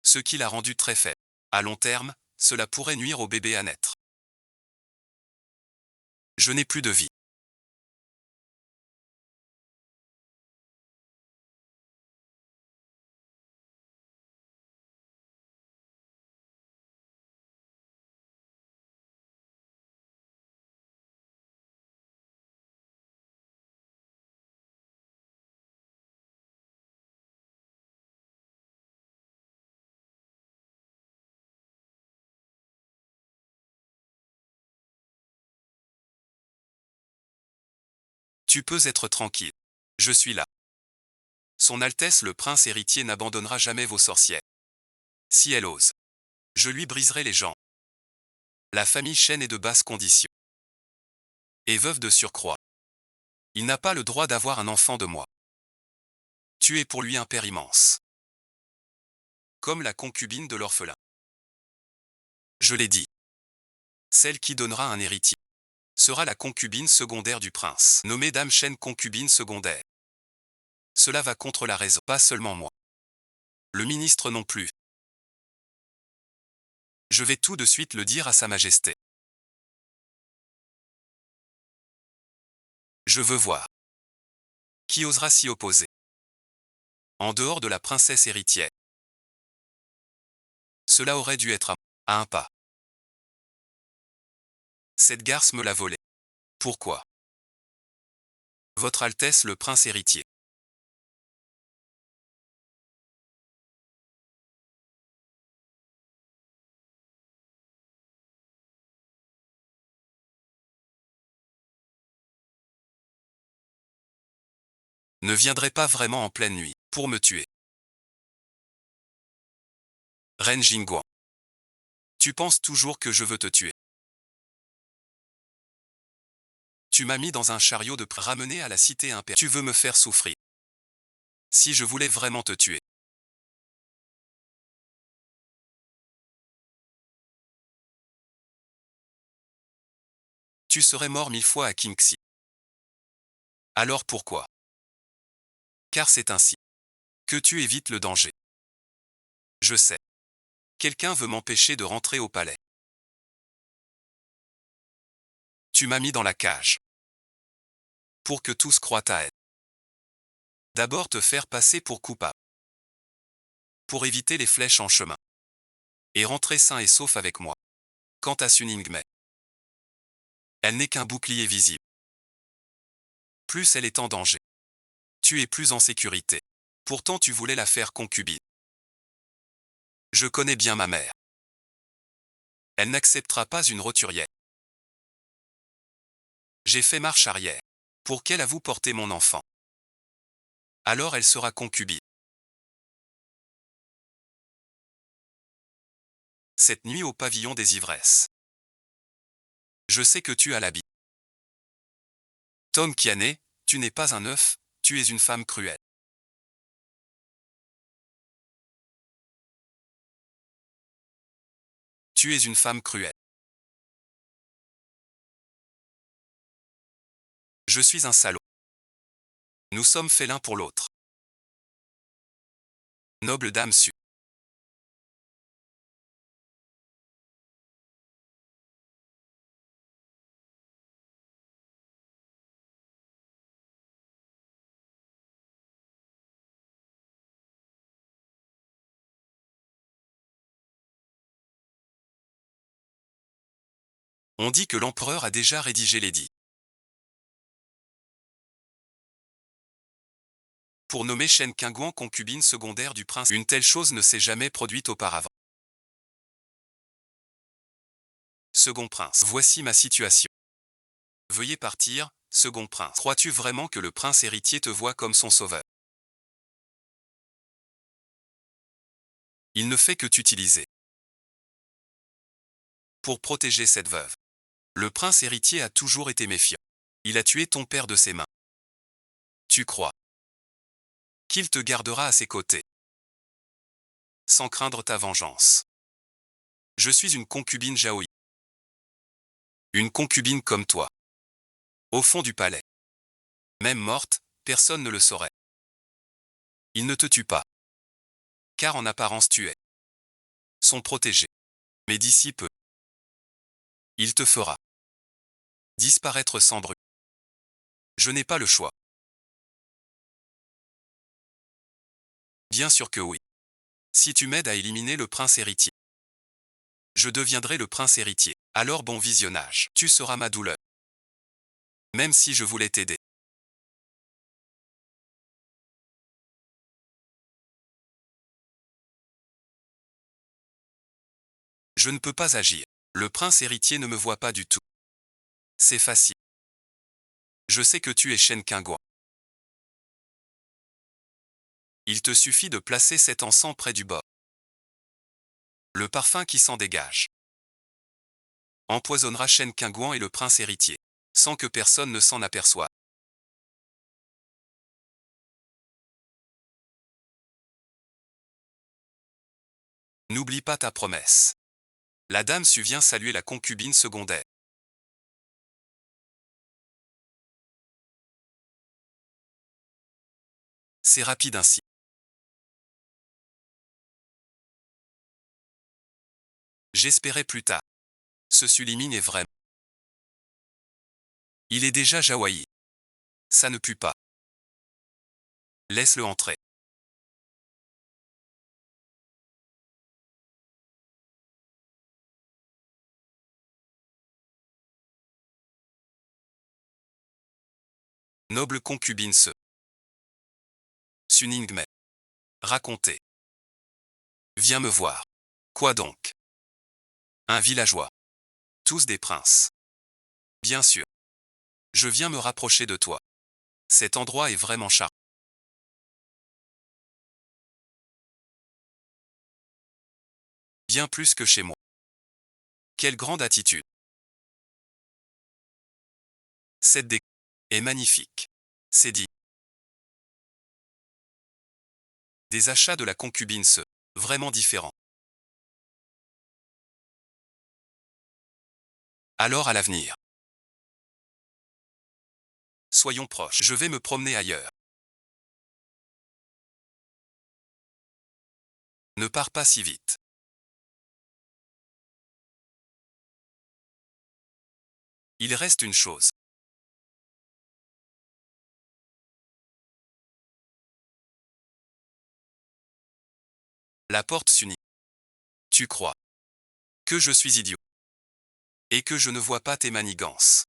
Ce qui l'a rendue très faible. À long terme, cela pourrait nuire au bébé à naître. Je n'ai plus de vie. Tu peux être tranquille. Je suis là. Son Altesse le prince héritier n'abandonnera jamais vos sorcières. Si elle ose, je lui briserai les jambes. La famille Chen est de basse condition. Et veuve de surcroît. Il n'a pas le droit d'avoir un enfant de moi. Tu es pour lui un père immense. Comme la concubine de l'orphelin. Je l'ai dit. Celle qui donnera un héritier sera la concubine secondaire du prince, nommée Dame Chen concubine secondaire. Cela va contre la raison, pas seulement moi. Le ministre non plus. Je vais tout de suite le dire à Sa Majesté. Je veux voir. Qui osera s'y opposer? En dehors de la princesse héritière. Cela aurait dû être à un pas. Cette garce me l'a volé. Pourquoi? Votre Altesse le prince héritier. Ne viendrait pas vraiment en pleine nuit, pour me tuer. Reine Jingguang. Tu penses toujours que je veux te tuer. Tu m'as mis dans un chariot de ramené à la cité impériale. Tu veux me faire souffrir. Si je voulais vraiment te tuer. Tu serais mort 1000 fois à Qingxi. Alors pourquoi? Car c'est ainsi que tu évites le danger. Je sais. Quelqu'un veut m'empêcher de rentrer au palais. Tu m'as mis dans la cage. Pour que tous croient à elle. D'abord te faire passer pour coupable. Pour éviter les flèches en chemin. Et rentrer sain et sauf avec moi. Quant à Sun Yingmei, elle n'est qu'un bouclier visible. Plus elle est en danger, tu es plus en sécurité. Pourtant tu voulais la faire concubine. Je connais bien ma mère. Elle n'acceptera pas une roturière. J'ai fait marche arrière. Pour qu'elle avoue porter mon enfant. Alors elle sera concubine. Cette nuit au pavillon des ivresses. Je sais que tu as l'habit. Tom Kiané, tu n'es pas un œuf, tu es une femme cruelle. Tu es une femme cruelle. Je suis un salaud. Nous sommes faits l'un pour l'autre. Noble dame Su. On dit que l'empereur a déjà rédigé l'édit. Pour nommer Shen Qingguang concubine secondaire du prince. Une telle chose ne s'est jamais produite auparavant. Second prince. Voici ma situation. Veuillez partir, second prince. Crois-tu vraiment que le prince héritier te voit comme son sauveur? Il ne fait que t'utiliser. Pour protéger cette veuve. Le prince héritier a toujours été méfiant. Il a tué ton père de ses mains. Tu crois qu'il te gardera à ses côtés, sans craindre ta vengeance? Je suis une concubine Jaoyi. Une concubine comme toi. Au fond du palais. Même morte, personne ne le saurait. Il ne te tue pas. Car en apparence tu es son protégé. Mais d'ici peu, il te fera disparaître sans bruit. Je n'ai pas le choix. Bien sûr que oui. Si tu m'aides à éliminer le prince héritier, je deviendrai le prince héritier. Alors bon visionnage. Tu seras ma douleur. Même si je voulais t'aider. Je ne peux pas agir. Le prince héritier ne me voit pas du tout. C'est facile. Je sais que tu es Shen Qingguang. Il te suffit de placer cet encens près du bord. Le parfum qui s'en dégage empoisonnera Shen Qingguang et le prince héritier, sans que personne ne s'en aperçoive. N'oublie pas ta promesse. La dame Su vient saluer la concubine secondaire. C'est rapide ainsi. J'espérais plus tard. Ce Suliming est vrai. Il est déjà Jawaï. Ça ne pue pas. Laisse-le entrer. Noble concubine se. Suningme. Racontez. Viens me voir. Quoi donc? Un villageois. Tous des princes. Bien sûr. Je viens me rapprocher de toi. Cet endroit est vraiment charmant. Bien plus que chez moi. Quelle grande attitude. Cette déco est magnifique. C'est dit. Des achats de la concubine se. Vraiment différents. Alors à l'avenir. Soyons proches. Je vais me promener ailleurs. Ne pars pas si vite. Il reste une chose. La porte s'unit. Tu crois que je suis idiot et que je ne vois pas tes manigances.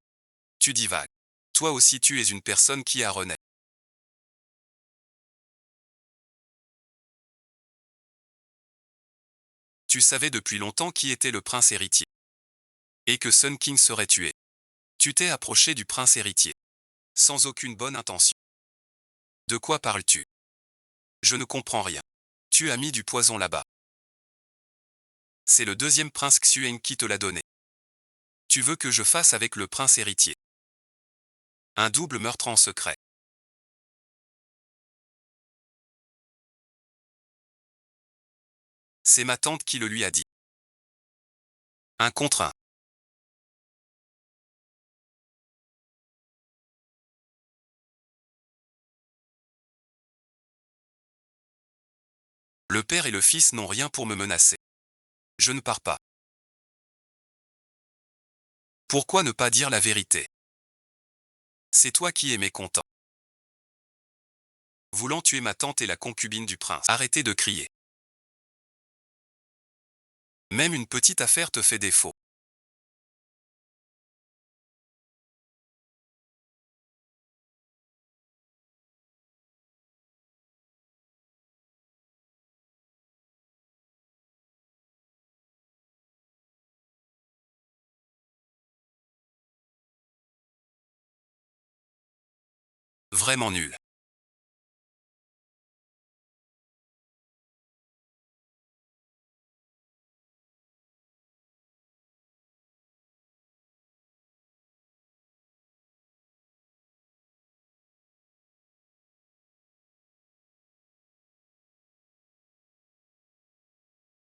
Tu divagues. Toi aussi tu es une personne qui a renaît. Tu savais depuis longtemps qui était le prince héritier. Et que Sun King serait tué. Tu t'es approché du prince héritier. Sans aucune bonne intention. De quoi parles-tu? Je ne comprends rien. Tu as mis du poison là-bas. C'est le deuxième prince Xueng qui te l'a donné. Tu veux que je fasse avec le prince héritier? Un double meurtre en secret. C'est ma tante qui le lui a dit. Un contre un. Le père et le fils n'ont rien pour me menacer. Je ne pars pas. Pourquoi ne pas dire la vérité? C'est toi qui es mécontent. Voulant tuer ma tante et la concubine du prince. Arrêtez de crier. Même une petite affaire te fait défaut. Vraiment nul.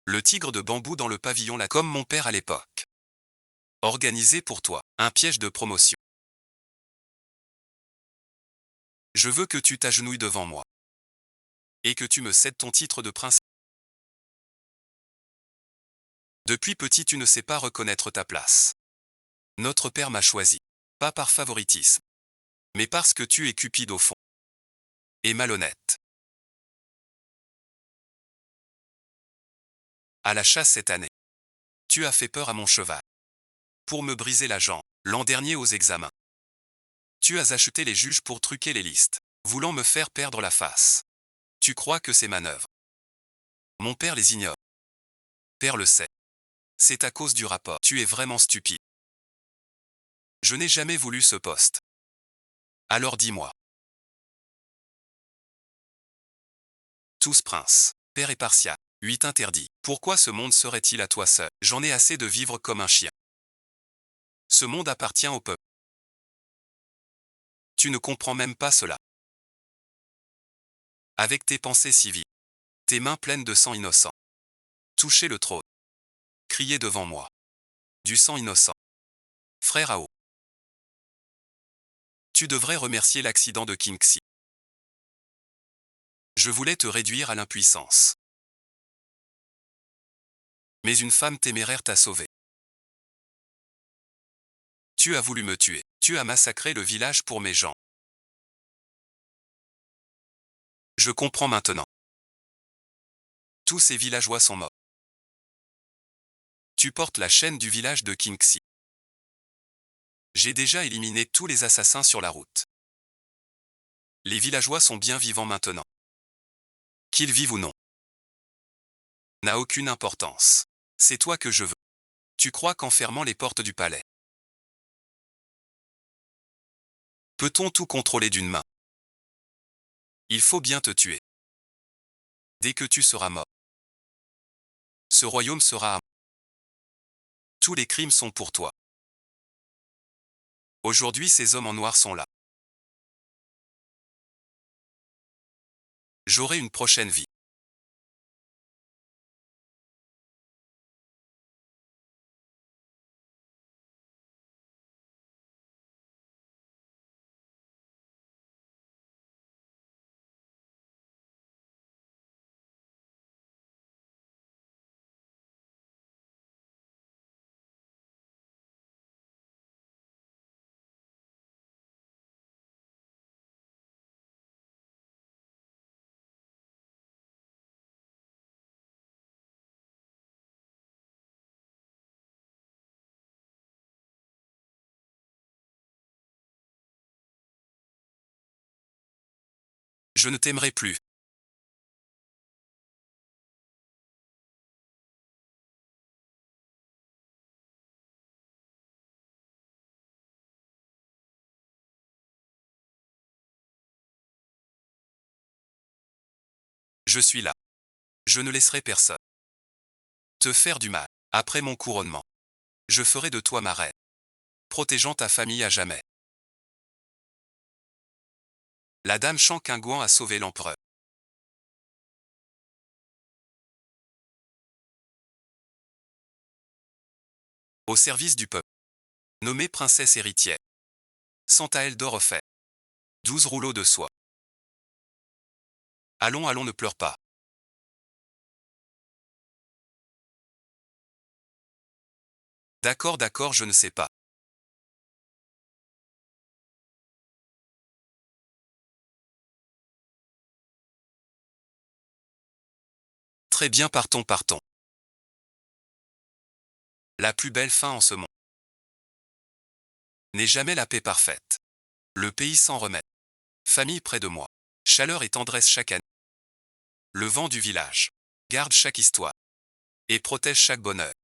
Le tigre de bambou dans le pavillon là comme mon père à l'époque. Organisé pour toi. Un piège de promotion. Je veux que tu t'agenouilles devant moi. Et que tu me cèdes ton titre de prince. Depuis petit tu ne sais pas reconnaître ta place. Notre père m'a choisi. Pas par favoritisme. Mais parce que tu es cupide au fond. Et malhonnête. À la chasse cette année. Tu as fait peur à mon cheval. Pour me briser la jambe. L'an dernier aux examens. Tu as acheté les juges pour truquer les listes. Voulant me faire perdre la face. Tu crois que ces manœuvres. Mon père les ignore. Père le sait. C'est à cause du rapport. Tu es vraiment stupide. Je n'ai jamais voulu ce poste. Alors dis-moi. Tous princes. Père et partial. 8 interdits. Pourquoi ce monde serait-il à toi seul? J'en ai assez de vivre comme un chien. Ce monde appartient au peuple. Tu ne comprends même pas cela. Avec tes pensées si vives. Tes mains pleines de sang innocent. Toucher le trône. Crier devant moi. Du sang innocent. Frère Ao. Tu devrais remercier l'accident de Kingxi. Je voulais te réduire à l'impuissance. Mais une femme téméraire t'a sauvé. Tu as voulu me tuer. Tu as massacré le village pour mes gens. Je comprends maintenant. Tous ces villageois sont morts. Tu portes la chaîne du village de Kingxi. J'ai déjà éliminé tous les assassins sur la route. Les villageois sont bien vivants maintenant. Qu'ils vivent ou non n'a aucune importance. C'est toi que je veux. Tu crois qu'en fermant les portes du palais, peut-on tout contrôler d'une main? Il faut bien te tuer. Dès que tu seras mort, ce royaume sera à moi. Tous les crimes sont pour toi. Aujourd'hui, ces hommes en noir sont là. J'aurai une prochaine vie. Je ne t'aimerai plus. Je suis là. Je ne laisserai personne te faire du mal. Après mon couronnement, je ferai de toi ma reine, protégeant ta famille à jamais. La dame Shang Qingguan a sauvé l'empereur. Au service du peuple. Nommée princesse héritière. Santaël d'or offert. 12 rouleaux de soie. Allons, allons, ne pleure pas. D'accord, d'accord, je ne sais pas. Très bien, partons, partons. La plus belle fin en ce monde n'est jamais la paix parfaite. Le pays s'en remet. Famille près de moi. Chaleur et tendresse chaque année. Le vent du village garde chaque histoire et protège chaque bonheur.